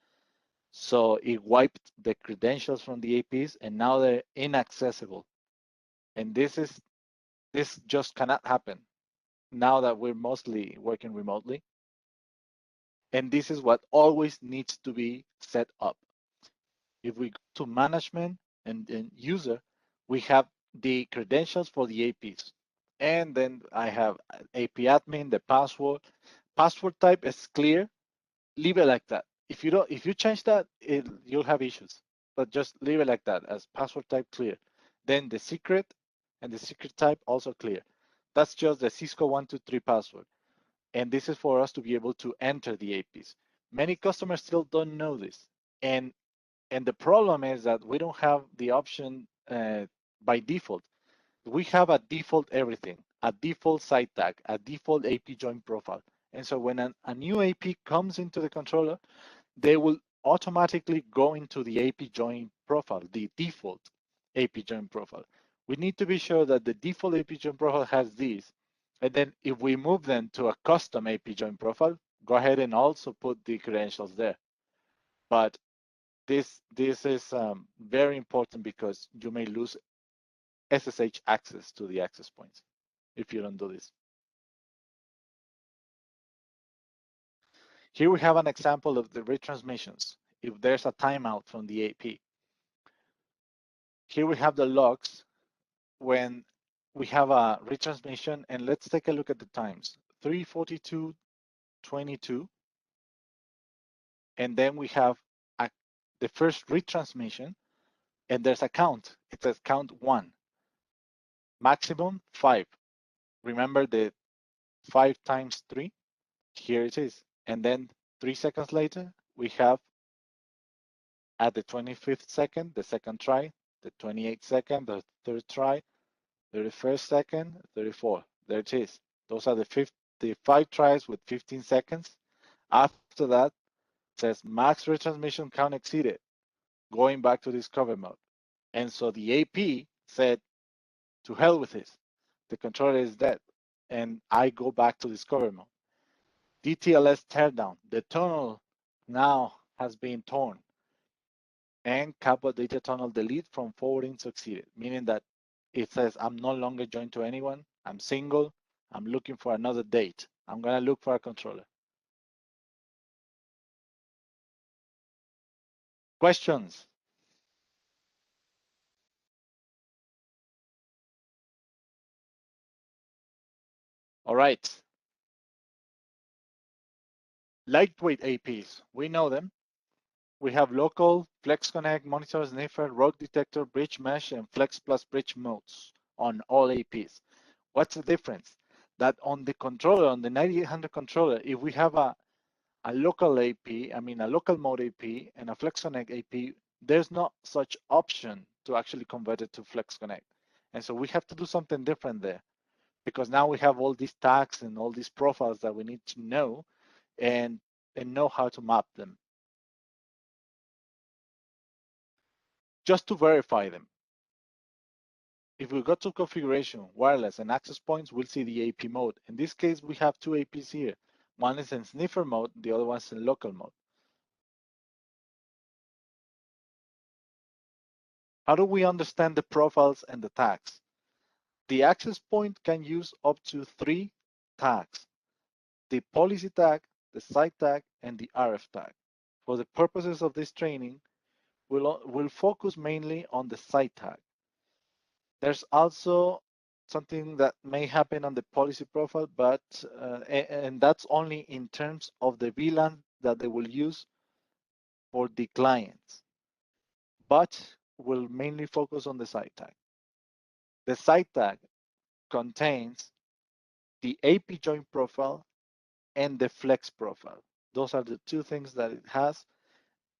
So it wiped the credentials from the APs, and now they're inaccessible. And this just cannot happen now that we're mostly working remotely. And this is what always needs to be set up. If we go to management and user, we have the credentials for the APs. And then I have AP admin, the password. Password type is clear. Leave it like that. If you change that, you'll have issues. But just leave it like that as password type clear. Then the secret and the secret type also clear. That's just the Cisco 123 password. And this is for us to be able to enter the APs. Many customers still don't know this. And the problem is that we don't have the option by default. We have a default everything, a default site tag, a default AP join profile. And so when a new AP comes into the controller, they will automatically go into the AP join profile, the default AP join profile. We need to be sure that the default AP join profile has these. And then if we move them to a custom AP join profile, go ahead and also put the credentials there. But this is very important because you may lose SSH access to the access points if you don't do this. Here we have an example of the retransmissions. If there's a timeout from the AP, here we have the logs when we have a retransmission, and let's take a look at the times. 3:42:22, and then we have the first retransmission, and there's a count. It says count 1, maximum 5. Remember the 5 times 3? Here it is. And then 3 seconds later, we have at the 25th second, the second try, the 28th second, the third try, 31st second, 34. There it is. Those are the 5 tries with 15 seconds. After that, it says max retransmission count exceeded, going back to discover mode. And so the AP said, to hell with this. The controller is dead. And I go back to discover mode. DTLS teardown. The tunnel now has been torn. And CAPWAP data tunnel delete from forwarding succeeded, meaning that it says I'm no longer joined to anyone, I'm single, I'm looking for another date. I'm gonna look for a controller. Questions? All right. Lightweight APs, we know them. We have local, Flex Connect, Monitor, Sniffer, Rogue Detector, Bridge Mesh, and Flex plus Bridge modes on all APs. What's the difference? That on the controller, on the 9800 controller, if we have a local AP, I mean a local mode AP and a Flex Connect AP, there's not such option to actually convert it to Flex Connect. And so we have to do something different there because now we have all these tags and all these profiles that we need to know and know how to map them. Just to verify them. If we go to configuration, wireless, and access points, we'll see the AP mode. In this case, we have two APs here. One is in sniffer mode, the other one's in local mode. How do we understand the profiles and the tags? The access point can use up to 3 tags: the policy tag, the site tag, and the RF tag. For the purposes of this training, we'll focus mainly on the site tag. There's also something that may happen on the policy profile, but and that's only in terms of the VLAN that they will use for the clients. But we'll mainly focus on the site tag. The site tag contains the AP join profile and the flex profile. Those are the two things that it has,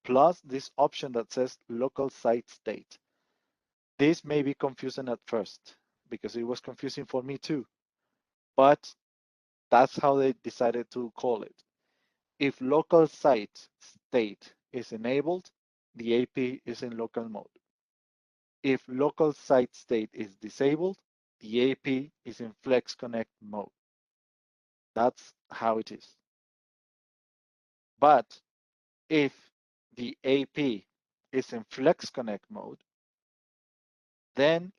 plus this option that says local site state. This may be confusing at first because it was confusing for me too, but that's how they decided to call it. If local site state is enabled, the AP is in local mode. If local site state is disabled, the AP is in Flex Connect mode. That's how it is. But if the AP is in Flex Connect mode, then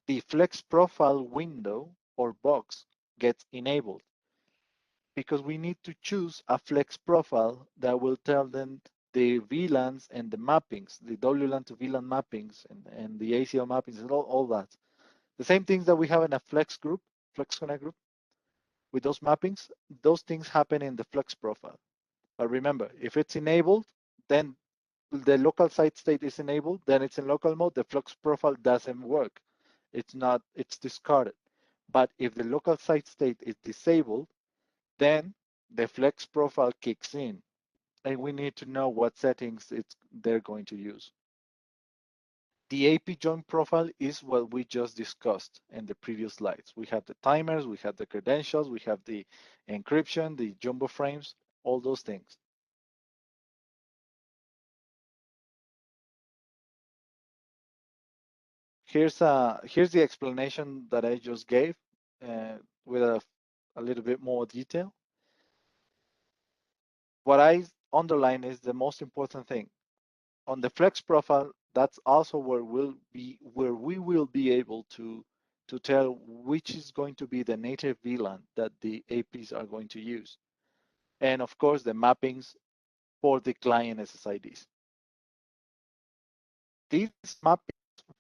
the Flex Profile window or box gets enabled because we need to choose a Flex Profile that will tell them the VLANs and the mappings, the WLAN to VLAN mappings and the ACL mappings and all that. The same things that we have in a Flex group, Flex Connect group, with those mappings, those things happen in the Flex Profile. But remember, if it's enabled, then the local site state is enabled, then it's in local mode, the Flex Profile doesn't work. It's discarded. But if the local site state is disabled, then the Flex Profile kicks in, and we need to know what settings they're going to use. The AP join profile is what we just discussed in the previous slides. We have the timers, we have the credentials, we have the encryption, the jumbo frames, all those things. Here's the explanation that I just gave with a little bit more detail. What I underline is the most important thing. On the Flex profile, that's also where we will be able to tell which is going to be the native VLAN that the APs are going to use. And of course, the mappings for the client SSIDs. These mappings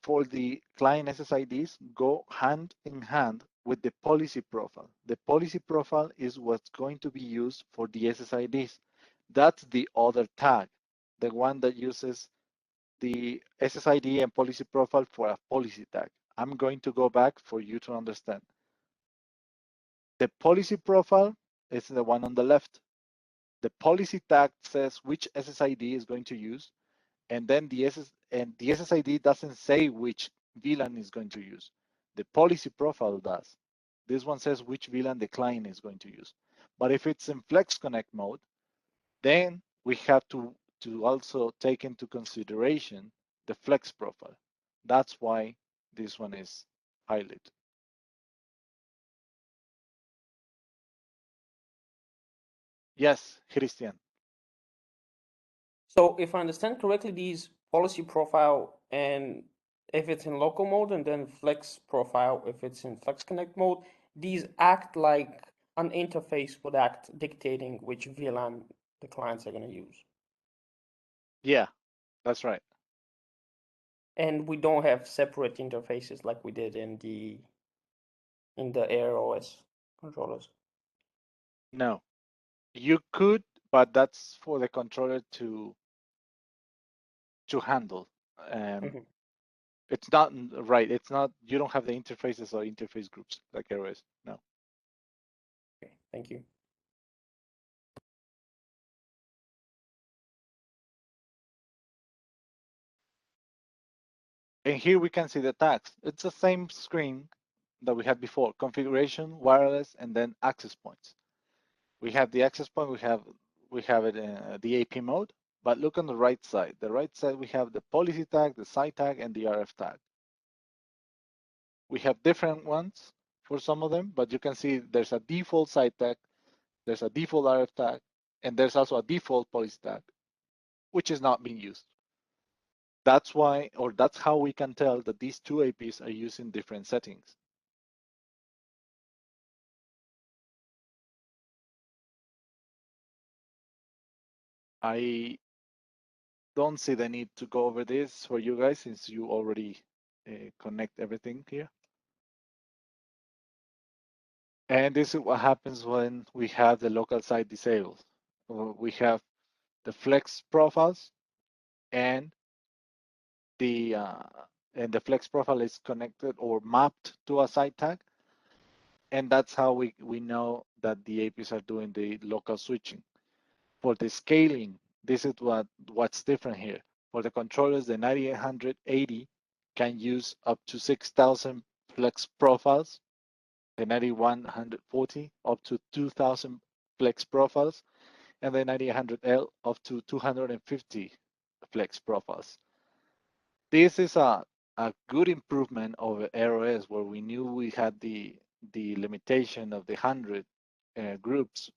for the client SSIDs go hand in hand with the policy profile. The policy profile is what's going to be used for the SSIDs. That's the other tag, the one that uses the SSID and policy profile for a policy tag. I'm going to go back for you to understand. The policy profile is the one on the left. The policy tag says which SSID is going to use, and then the SSID doesn't say which VLAN is going to use. The policy profile does. This one says which VLAN the client is going to use. But if it's in Flex Connect mode, then we have to also take into consideration the Flex profile. That's why this one is highlighted. Yes, Christian. So if I understand correctly, these policy profile, and if it's in local mode, and then flex profile if it's in flex connect mode. These act like an interface would act dictating which VLAN the clients are going to use. Yeah, that's right. And we don't have separate interfaces like we did in the Air OS controllers. No, you could, but that's for the controller to handle. Mhm. It's not right. It's not. You don't have the interfaces or interface groups like AirOS. No. Okay, thank you. And here we can see the tags. It's the same screen that we had before: configuration, wireless, and then access points. We have the access point. We have it in the AP mode. But look on the right side. The right side we have the policy tag, the site tag, and the RF tag. We have different ones for some of them, but you can see there's a default site tag, there's a default RF tag, and there's also a default policy tag, which is not being used. That's why, or that's how we can tell that these two APs are using different settings. I don't see the need to go over this for you guys since you already connect everything here. And this is what happens when we have the local site disabled. We have the flex profiles and the flex profile is connected or mapped to a site tag. And that's how we know that the APs are doing the local switching. For the scaling, this is what's different here. For the controllers, the 9880 can use up to 6,000 flex profiles, the 9140 up to 2,000 flex profiles, and the 9800L up to 250 flex profiles. This is a good improvement over AirOS, where we knew we had the limitation of the 100 groups,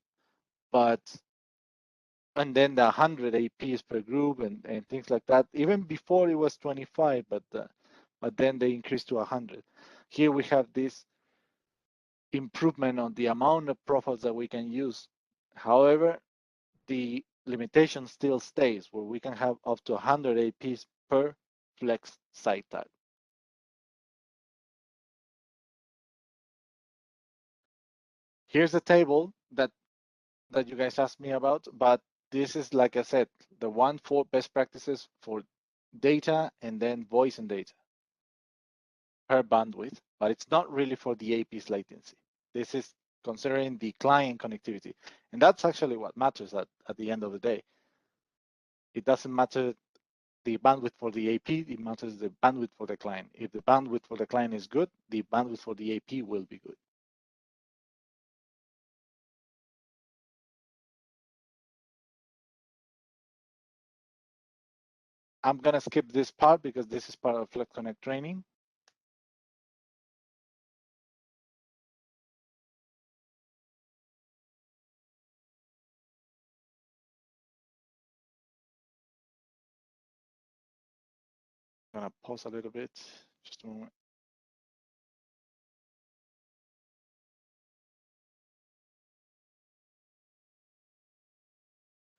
but and then the 100 APs per group and things like that. Even before it was 25, but then they increased to 100. Here we have this improvement on the amount of profiles that we can use. However, the limitation still stays, where we can have up to 100 APs per flex site tag. Here's the table that you guys asked me about, but this is, like I said, the one for best practices for data and then voice and data per bandwidth, but it's not really for the AP's latency. This is considering the client connectivity. And that's actually what matters at the end of the day. It doesn't matter the bandwidth for the AP, it matters the bandwidth for the client. If the bandwidth for the client is good, the bandwidth for the AP will be good. I'm gonna skip this part because this is part of Flex Connect training. I'm gonna pause a little bit, just a moment.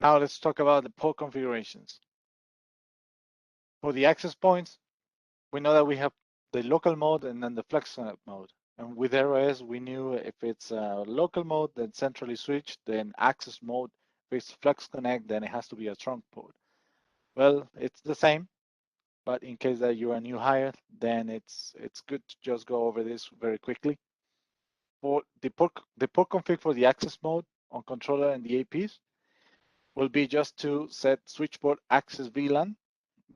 Now let's talk about the port configurations. For the access points, we know that we have the local mode and then the flex connect mode. And with AirOS, we knew if it's a local mode, then centrally switched, then access mode. If it's flex connect, then it has to be a trunk port. Well, it's the same, but in case that you're a new hire, then it's good to just go over this very quickly. For the port config for the access mode on controller and the APs will be just to set switch port access VLAN,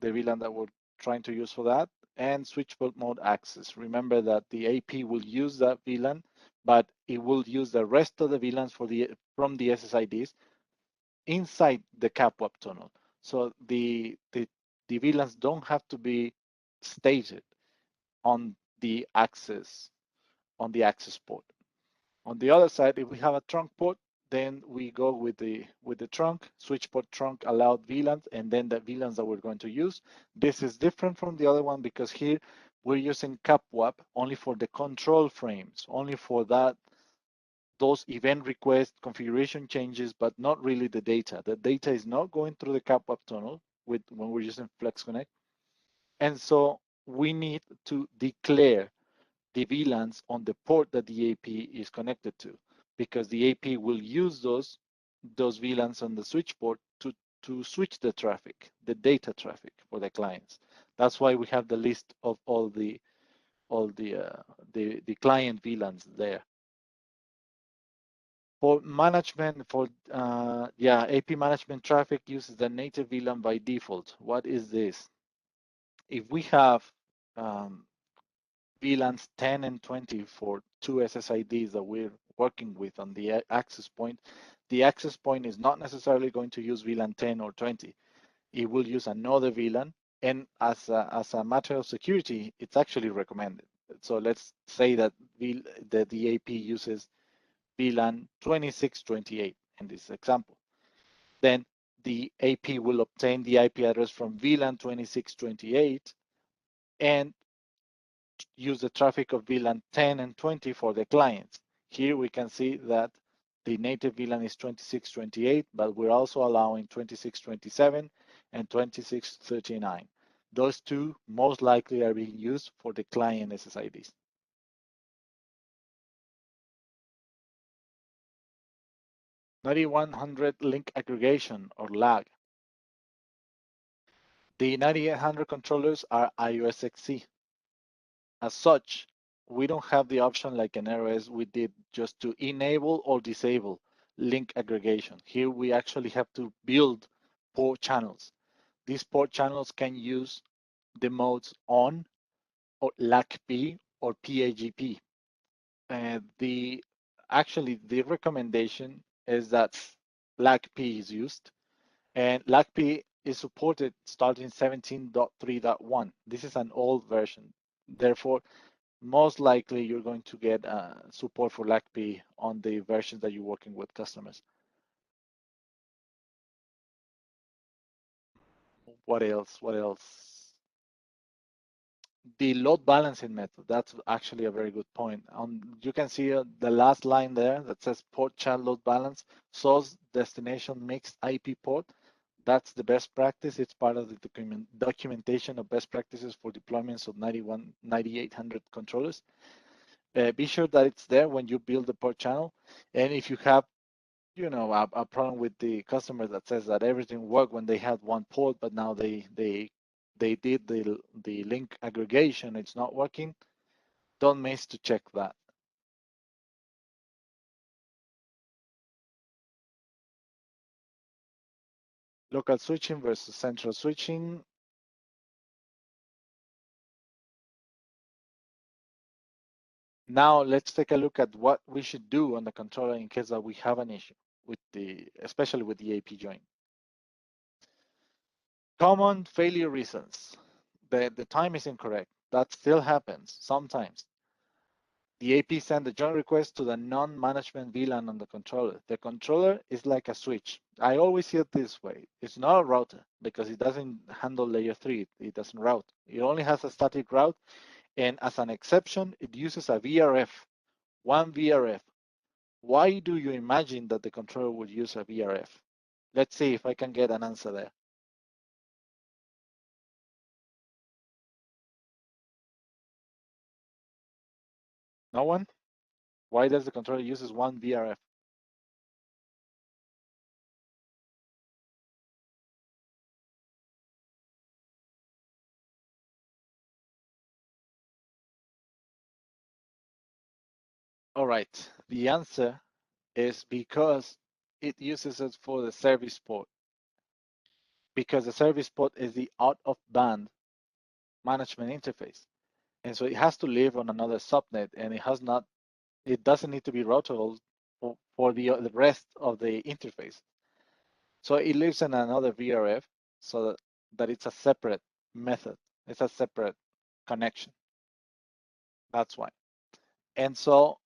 the VLAN that we're trying to use for that, and switch port mode access. Remember that the AP will use that VLAN, but it will use the rest of the VLANs from the SSIDs inside the CAPWAP tunnel. So the VLANs don't have to be stated on the access port. On the other side, if we have a trunk port, Then we go with the trunk, switch port trunk allowed VLANs, and then the VLANs that we're going to use. This is different from the other one because here we're using CAPWAP only for the control frames, only for those event request configuration changes, but not really the data. The data is not going through the CAPWAP tunnel when we're using FlexConnect. And so we need to declare the VLANs on the port that the AP is connected to, because the AP will use those VLANs on the switch port to switch the traffic, the data traffic for the clients. That's why we have the list of all the client VLANs there. For management, AP management traffic uses the native VLAN by default. What is this? If we have VLANs 10 and 20 for two SSIDs that we're working with on the access point, the access point is not necessarily going to use VLAN 10 or 20. It will use another VLAN, and as a matter of security, it's actually recommended. So let's say that the AP uses VLAN 2628 in this example. Then the AP will obtain the IP address from VLAN 2628 and use the traffic of VLAN 10 and 20 for the clients. Here we can see that the native VLAN is 2628, but we're also allowing 2627 and 2639. Those two most likely are being used for the client SSIDs. (9100) link aggregation or lag. The 9800 controllers are iOS XE. As such, we don't have the option like in ROS we did just to enable or disable link aggregation. Here we actually have to build port channels. These port channels can use the modes on or LACP or PAGP. The recommendation is that LACP is used, and LACP is supported starting 17.3.1. This is an old version. Therefore, most likely you're going to get support for LACP on the versions that you're working with customers. What else? What else? The load balancing method. That's actually a very good point. You can see the last line there that says port channel load balance, source destination mixed IP port. That's the best practice. It's part of the documentation of best practices for deployments of 9800 controllers. Be sure that it's there when you build the port channel. And if you have, a problem with the customer that says that everything worked when they had one port, but now they did the link aggregation, it's not working, don't miss to check that. Local switching versus central switching. Now let's take a look at what we should do on the controller in case that we have an issue especially with the AP join. Common failure reasons. The time is incorrect. That still happens sometimes. The AP send the join request to the non-management VLAN on the controller. The controller is like a switch. I always see it this way. It's not a router because it doesn't handle layer 3. It doesn't route. It only has a static route. And as an exception, it uses a VRF, one VRF. Why do you imagine that the controller would use a VRF? Let's see if I can get an answer there. No one? Why does the controller uses one VRF? All right, the answer is because it uses it for the service port. Because the service port is the out-of-band management interface. And so it has to live on another subnet, and it doesn't need to be routable for the rest of the interface. So it lives in another VRF so that it's a separate method. It's a separate connection. That's why. And so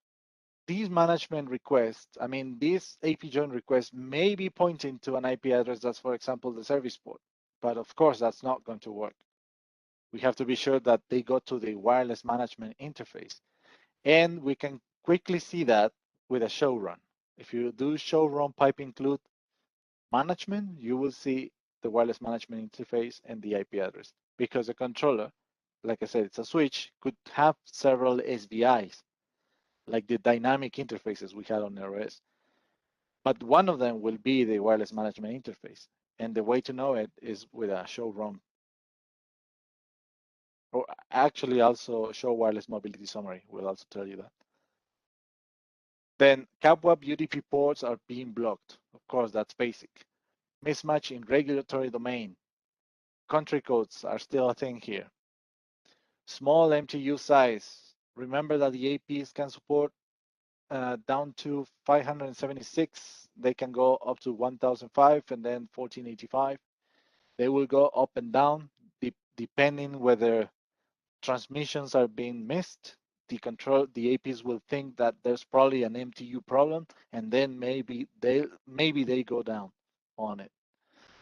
these management requests, I mean, this AP join request may be pointing to an IP address that's, for example, the service port. But of course, that's not going to work. We have to be sure that they go to the wireless management interface. And we can quickly see that with a show run. If you do show run pipe include management, you will see the wireless management interface and the IP address, because the controller, like I said, it's a switch, could have several SVIs, like the dynamic interfaces we had on RS. But one of them will be the wireless management interface. And the way to know it is with a show run. Or actually also show wireless mobility summary will also tell you that. Then CAPWAP UDP ports are being blocked. Of course, that's basic. Mismatch in regulatory domain. Country codes are still a thing here. Small MTU size. Remember that the APs can support down to 576. They can go up to 1005 and then 1485. They will go up and down depending whether transmissions are being missed. The APs will think that there's probably an MTU problem, and then maybe they go down on it.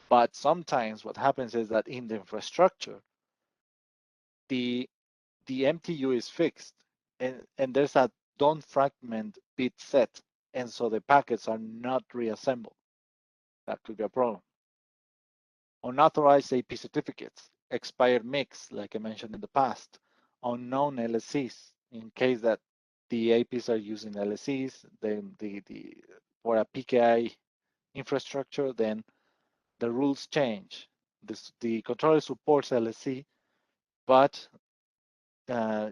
But sometimes what happens is that in the infrastructure, the MTU is fixed, and there's a don't fragment bit set, and so the packets are not reassembled. That could be a problem. Unauthorized AP certificates, expired mix, like I mentioned in the past, unknown LSCs, in case that the APs are using LSCs, then for a PKI infrastructure, then the rules change. The controller supports LSC, but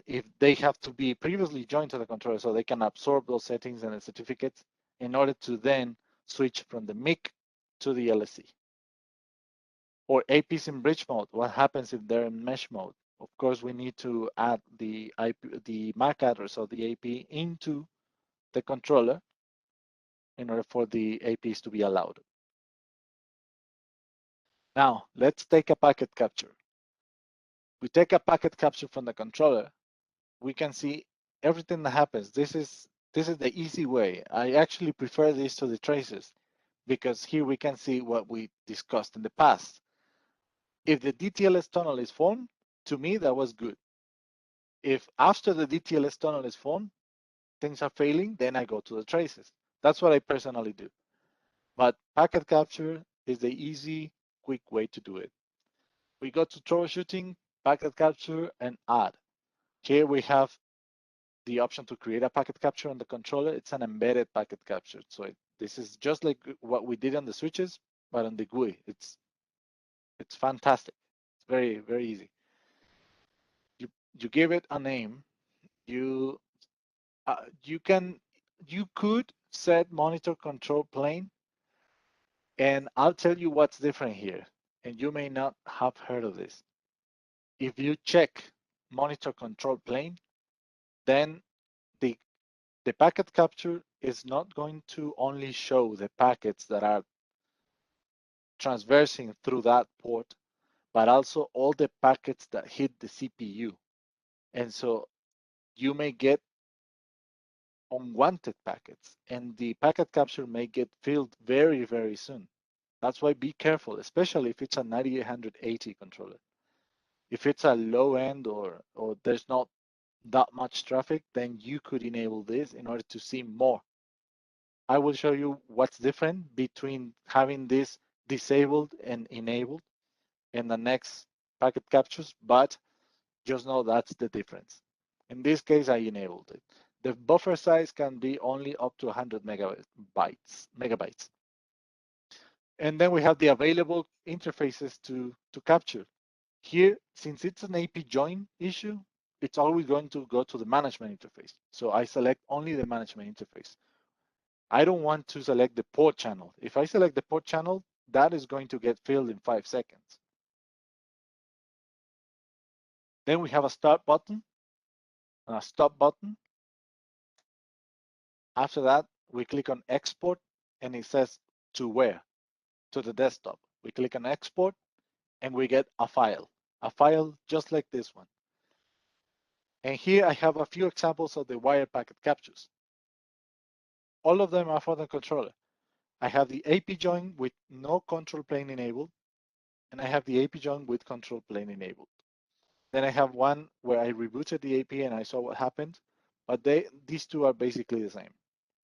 if they have to be previously joined to the controller, so they can absorb those settings and the certificates in order to then switch from the MIC to the LSC. Or APs in bridge mode, what happens if they're in mesh mode? Of course, we need to add the MAC address of the AP into the controller in order for the APs to be allowed. Now, let's take a packet capture. We take a packet capture from the controller, we can see everything that happens. This is the easy way. I actually prefer this to the traces, because here we can see what we discussed in the past. If the DTLS tunnel is formed, to me, that was good. If after the DTLS tunnel is formed, things are failing, then I go to the traces. That's what I personally do. But packet capture is the easy, quick way to do it. We go to troubleshooting, packet capture, and add. Here we have the option to create a packet capture on the controller. It's an embedded packet capture. So this is just like what we did on the switches, but on the GUI. It's fantastic. It's very, very easy. You give it a name. You could set monitor control plane, and I'll tell you what's different here. And you may not have heard of this. If you check monitor control plane, then the packet capture is not going to only show the packets that are transversing through that port, but also all the packets that hit the CPU. And so you may get unwanted packets, and the packet capture may get filled very, very soon. That's why be careful, especially if it's a 9880 controller. If it's a low end or there's not that much traffic, then you could enable this in order to see more. I will show you what's different between having this disabled and enabled in the next packet captures, but just know that's the difference. In this case, I enabled it. The buffer size can be only up to 100 megabytes. And then we have the available interfaces to capture. Here, since it's an AP join issue, it's always going to go to the management interface. So I select only the management interface. I don't want to select the port channel. If I select the port channel, that is going to get filled in 5 seconds. Then we have a start button and a stop button. After that, we click on export and it says to where? To the desktop. We click on export and we get a file just like this one. And here I have a few examples of the wire packet captures. All of them are for the controller. I have the AP join with no control plane enabled, and I have the AP join with control plane enabled. Then I have one where I rebooted the AP and I saw what happened, but these two are basically the same.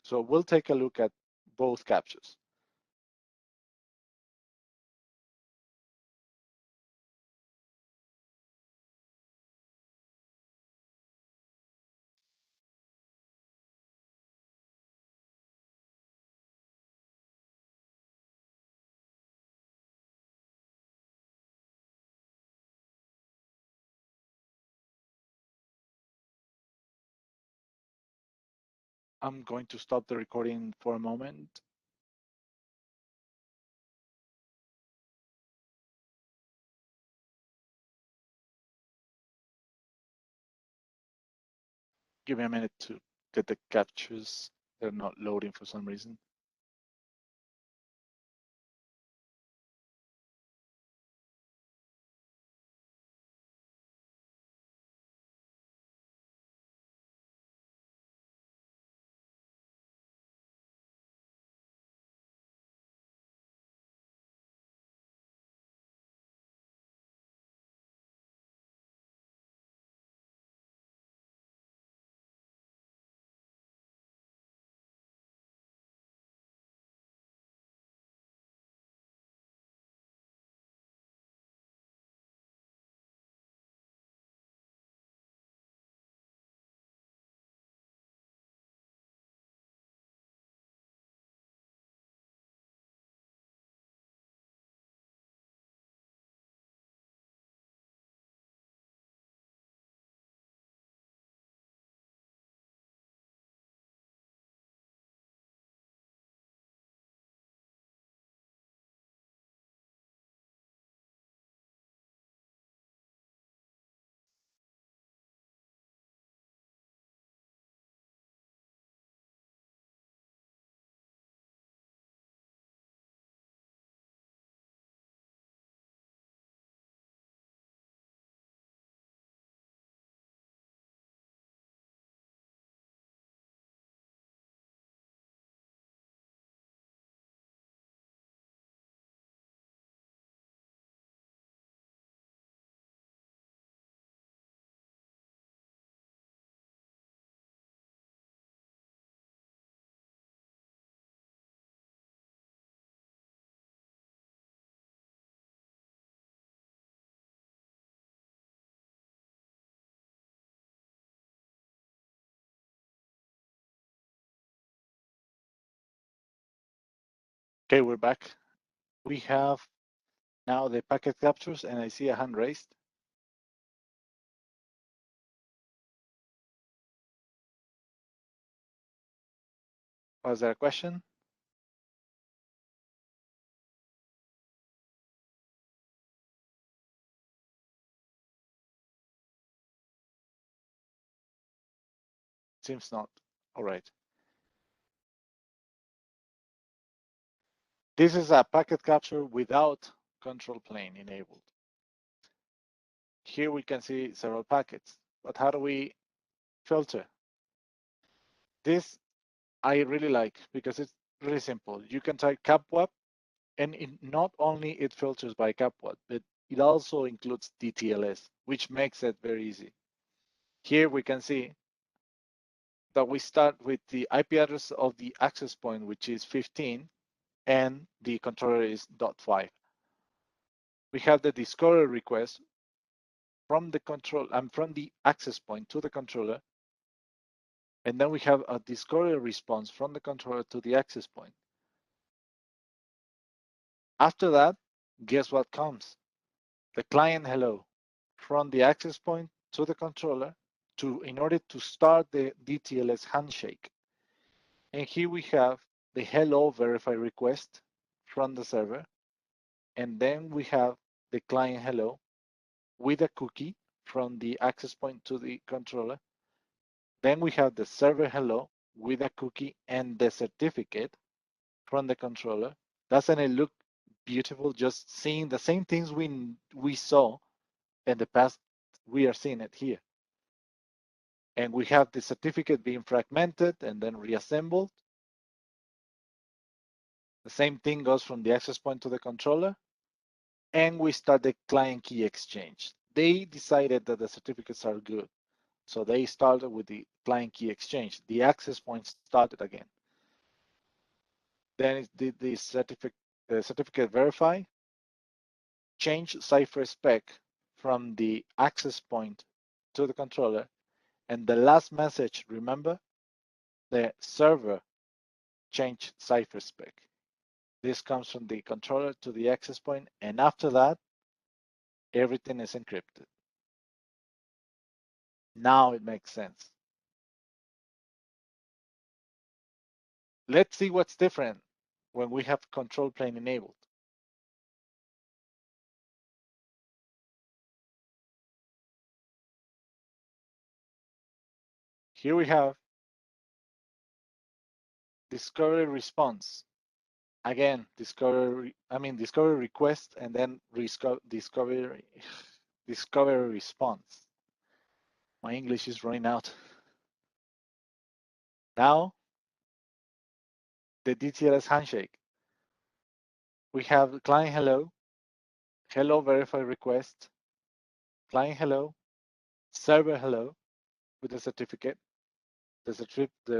So we'll take a look at both captures. I'm going to stop the recording for a moment. Give me a minute to get the captures. They're not loading for some reason. Okay, we're back. We have now the packet captures, and I see a hand raised. Was there a question? Seems not. All right. This is a packet capture without control plane enabled. Here we can see several packets, but how do we filter? This I really like because it's really simple. You can type CAPWAP, and not only it filters by CAPWAP, but it also includes DTLS, which makes it very easy. Here we can see that we start with the IP address of the access point, which is 15, and the controller is .5. We have the discovery request from the control and from the access point to the controller, and then we have a discovery response from the controller to the access point. After that, guess what comes? The client hello from the access point to the controller in order to start the DTLS handshake. And here we have the hello verify request from the server. And then we have the client hello with a cookie from the access point to the controller. Then we have the server hello with a cookie and the certificate from the controller. Doesn't it look beautiful? Just seeing the same things we saw in the past, we are seeing it here. And we have the certificate being fragmented and then reassembled. The same thing goes from the access point to the controller, and we start the client key exchange. They decided that the certificates are good, so they started with the client key exchange. The access point started again. Then it did the certificate verify, change cipher spec from the access point to the controller, and the last message, remember, the server changed cipher spec. This comes from the controller to the access point, and after that, everything is encrypted. Now it makes sense. Let's see what's different when we have control plane enabled. Here we have discovery response. Again, discovery request, and then discovery response. My English is running out. Now, the DTLS handshake. We have client hello, hello verify request, client hello, server hello with the certificate. The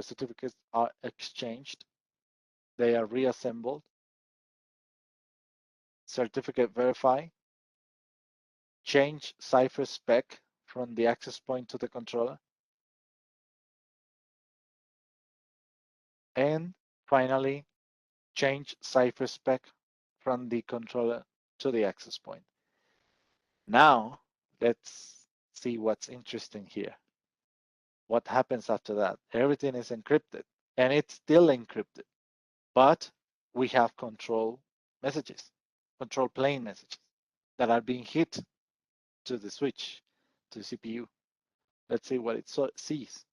certificates are exchanged. They are reassembled. Certificate verify, change cipher spec from the access point to the controller, and finally, change cipher spec from the controller to the access point. Now, let's see what's interesting here. What happens after that? Everything is encrypted, and it's still encrypted, but we have control messages, control plane messages that are being hit to the switch, to the CPU. Let's see what it sees.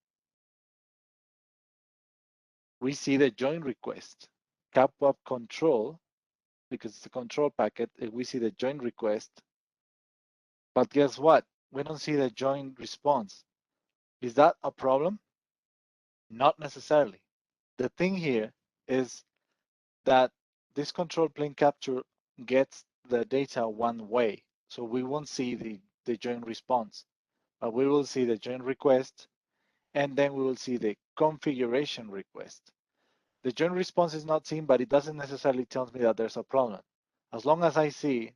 We see the join request, CAPWAP control, because it's a control packet, and we see the join request. But guess what? We don't see the join response. Is that a problem? Not necessarily. The thing here is that this control plane capture gets the data one way. So we won't see the join response, but we will see the join request, and then we will see the configuration request. The join response is not seen, but it doesn't necessarily tell me that there's a problem. As long as I see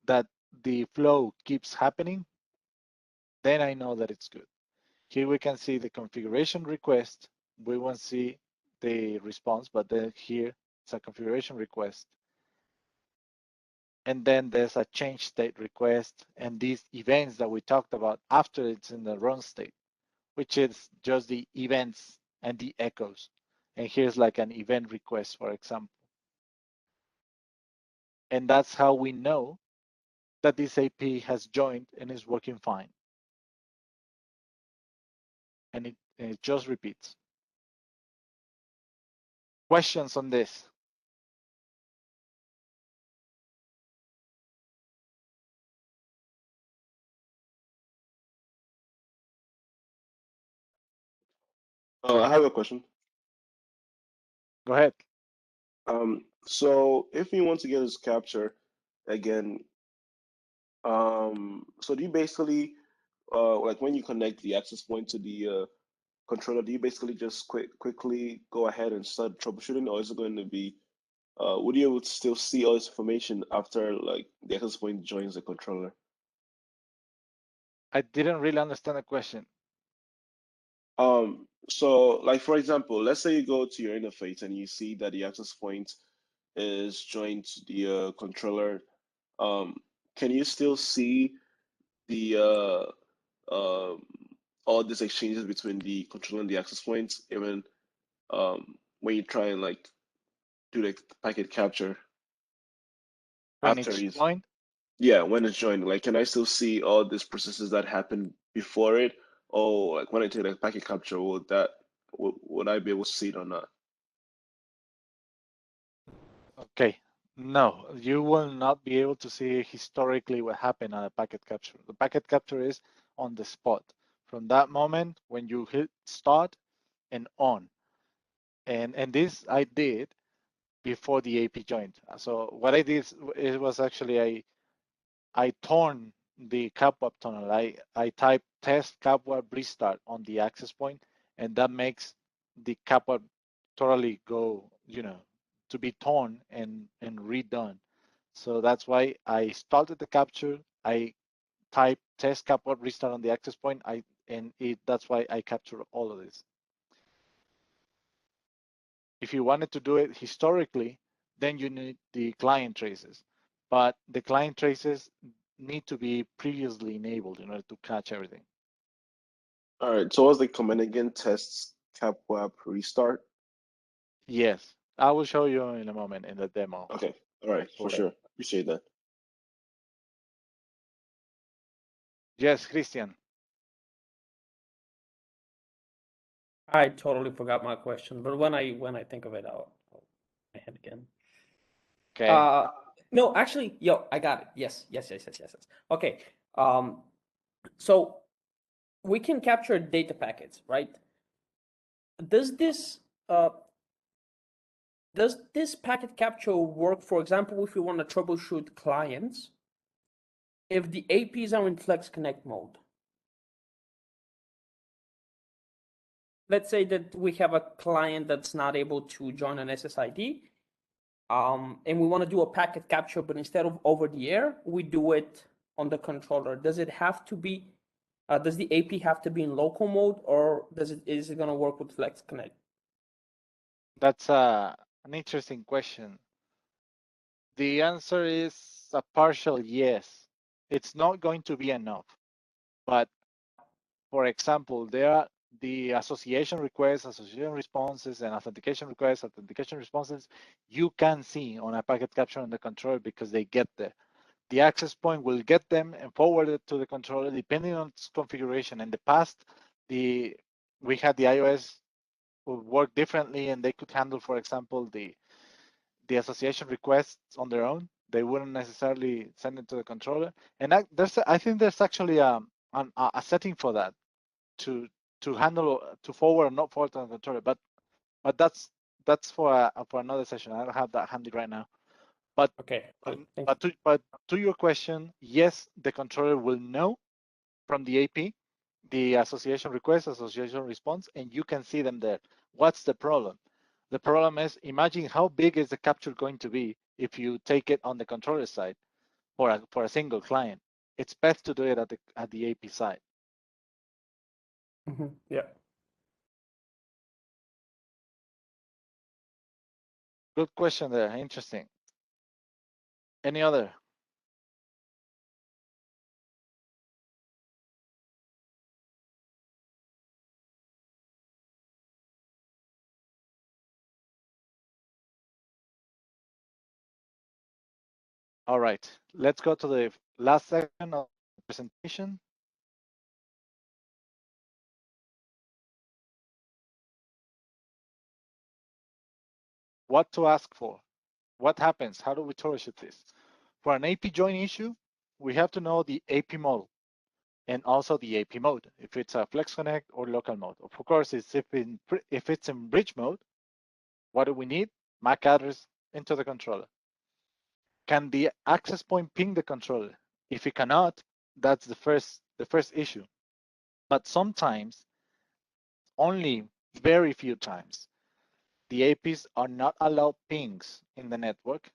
that the flow keeps happening, then I know that it's good. Here we can see the configuration request. We won't see the response, but then here it's a configuration request. And then there's a change state request and these events that we talked about after it's in the run state, which is just the events and the echoes. And here's like an event request, for example. And that's how we know that this AP has joined and is working fine. And it just repeats. Questions on this? I have a question. Go ahead. So if you want to get this capture again, so do you basically, like when you connect the access point to the controller, do you basically just quickly go ahead and start troubleshooting, or is it going to be, would you able to still see all this information after like the access point joins the controller? I didn't really understand the question. So like for example, let's say you go to your interface and you see that the access point is joined to the controller. Can you still see the all these exchanges between the controller and the access points, even when you try and like do the packet capture When after it's you, joined, yeah, when it's joined, like can I still see all these processes that happened before it, or like when I take the packet capture, would I be able to see it or not? okay. No, you will not be able to see historically what happened on a packet capture. The packet capture is on the spot. From that moment when you hit start and on. And this I did before the AP joined. So what I did, it was actually I torn the CAPWAP tunnel. I type test CAPWAP restart on the access point, and that makes the CAPWAP totally go, to be torn and redone. So that's why I started the capture. I type test CAPWAP restart on the access point. That's why I capture all of this. If you wanted to do it historically, then you need the client traces. But the client traces need to be previously enabled in order to catch everything. All right. So what's the command again? Tests CAPWAP restart. Yes, I will show you in a moment in the demo. Okay. All right. For sure. Appreciate that. Yes, Christian. I totally forgot my question, but when I think of it, I'll my head again. Okay. No, actually, I got it. Yes. Okay. So we can capture data packets, right? Does this packet capture work, for example, if you want to troubleshoot clients, if the APs are in Flex Connect mode? Let's say that we have a client that's not able to join an SSID, and we want to do a packet capture, but instead of over the air, we do it on the controller. Does it have to be? Does the AP have to be in local mode, or is it going to work with Flex Connect? That's an interesting question. The answer is a partial yes. It's not going to be enough. But for example, there are the association requests, association responses, and authentication requests, authentication responses, you can see on a packet capture on the controller because they get there. The access point will get them and forward it to the controller depending on its configuration. In the past, we had the iOS would work differently, and they could handle, for example, the association requests on their own. They wouldn't necessarily send it to the controller. And I think there's actually a setting for that to handle, to forward or not forward to the controller. But that's for another session. I don't have that handy right now. But okay. But to your question, yes, the controller will know from the AP the association request, association response, and you can see them there. What's the problem? The problem is, imagine how big is the capture going to be if you take it on the controller side for a single client. It's best to do it at the AP side. Yeah. Good question there. Interesting. Any other? All right, let's go to the last section of the presentation. What to ask for? What happens? How do we troubleshoot this? For an AP join issue, we have to know the AP model and also the AP mode, if it's a Flex Connect or local mode. Of course, if it's in bridge mode, what do we need? MAC address into the controller. Can the access point ping the controller? If it cannot, that's the first issue. But sometimes, only very few times, the APs are not allowed pings in the network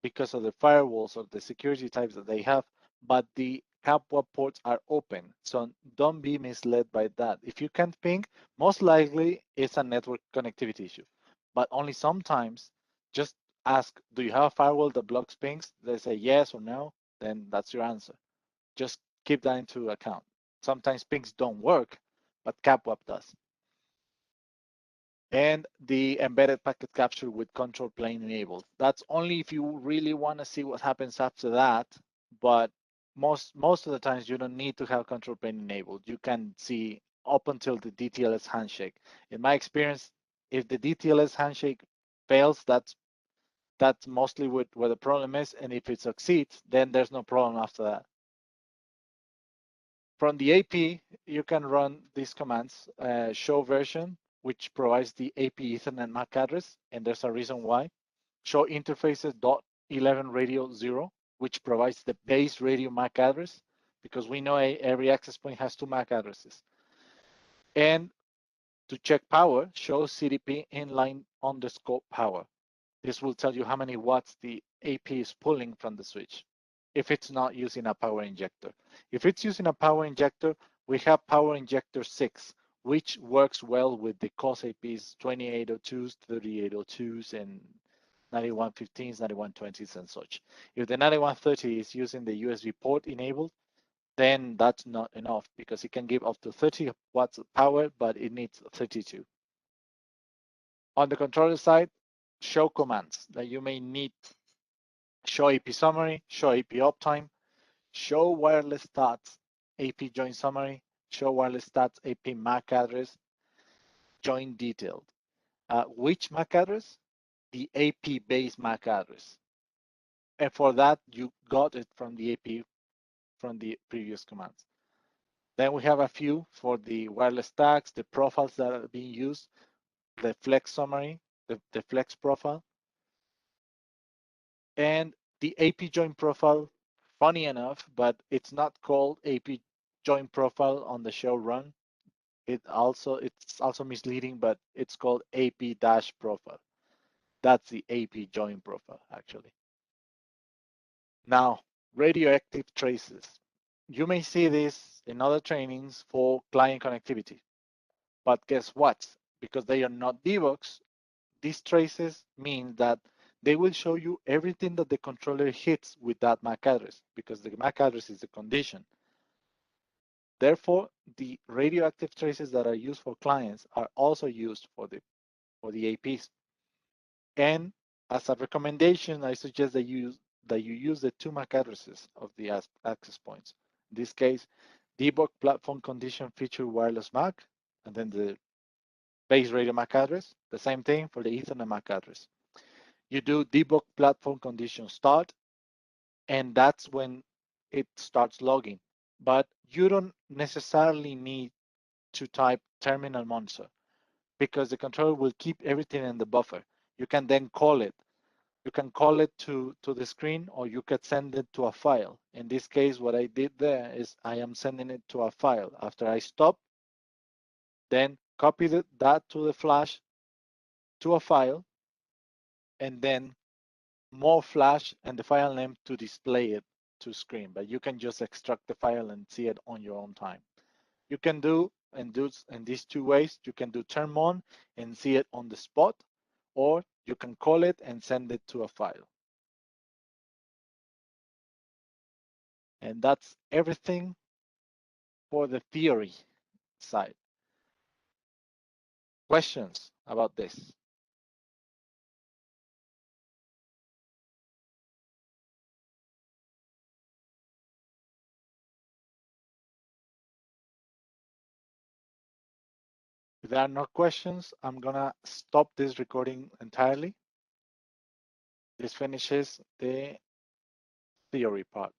because of the firewalls or the security types that they have, but the CAPWAP ports are open. So don't be misled by that. If you can't ping, most likely it's a network connectivity issue, but only sometimes. Just ask, do you have a firewall that blocks pings? They say yes or no, then that's your answer. Just keep that into account. Sometimes pings don't work, but CAPWAP does. And the embedded packet capture with control plane enabled. That's only if you really want to see what happens after that, but most of the times you don't need to have control plane enabled. You can see up until the DTLS handshake. In my experience, if the DTLS handshake fails, that's mostly where the problem is, and if it succeeds, then there's no problem after that. From the AP, you can run these commands, show version, which provides the AP Ethernet MAC address, and there's a reason why. show interfaces .11 radio 0, which provides the base radio MAC address, because we know every access point has 2 MAC addresses. And to check power, show CDP inline underscore power. This will tell you how many watts the AP is pulling from the switch if it's not using a power injector. If it's using a power injector, we have power injector 6, which works well with the COS APs 2802s, 3802s, and 9115s, 9120s, and such. If the 9130 is using the USB port enabled, then that's not enough because it can give up to 30 watts of power, but it needs 32. On the controller side, show commands that you may need. Show AP summary, show AP uptime, show wireless stats, AP join summary, show wireless stats, AP MAC address, join detailed. Which MAC address? The AP base MAC address. And for that, you got it from the AP from the previous commands. Then we have a few for the wireless tags, the profiles that are being used, the flex summary, the flex profile, and the AP join profile. Funny enough, but it's not called AP join profile on the show run. It's also misleading, but it's called AP dash profile. That's the AP join profile actually. Now, radioactive traces. You may see this in other trainings for client connectivity, but guess what? Because they are not debugs, these traces mean that they will show you everything that the controller hits with that MAC address, because the MAC address is the condition. Therefore, the radioactive traces that are used for clients are also used for the APs. And as a recommendation, I suggest that you use the 2 MAC addresses of the access points. In this case, debug platform condition feature wireless MAC, and then the base radio MAC address. The same thing for the Ethernet MAC address. You do debug platform condition start, and that's when it starts logging. But you don't necessarily need to type terminal monitor because the controller will keep everything in the buffer. You can then call it. You can call it to the screen, or you could send it to a file. In this case, what I did there is I am sending it to a file. After I stop, then copy that to the flash to a file, and then more flash and the file name to display it to screen. But you can just extract the file and see it on your own time. You can do in these 2 ways. You can do turn on and see it on the spot, or you can call it and send it to a file. And that's everything for the theory side. Questions about this? If there are no questions, I'm gonna stop this recording entirely. This finishes the theory part.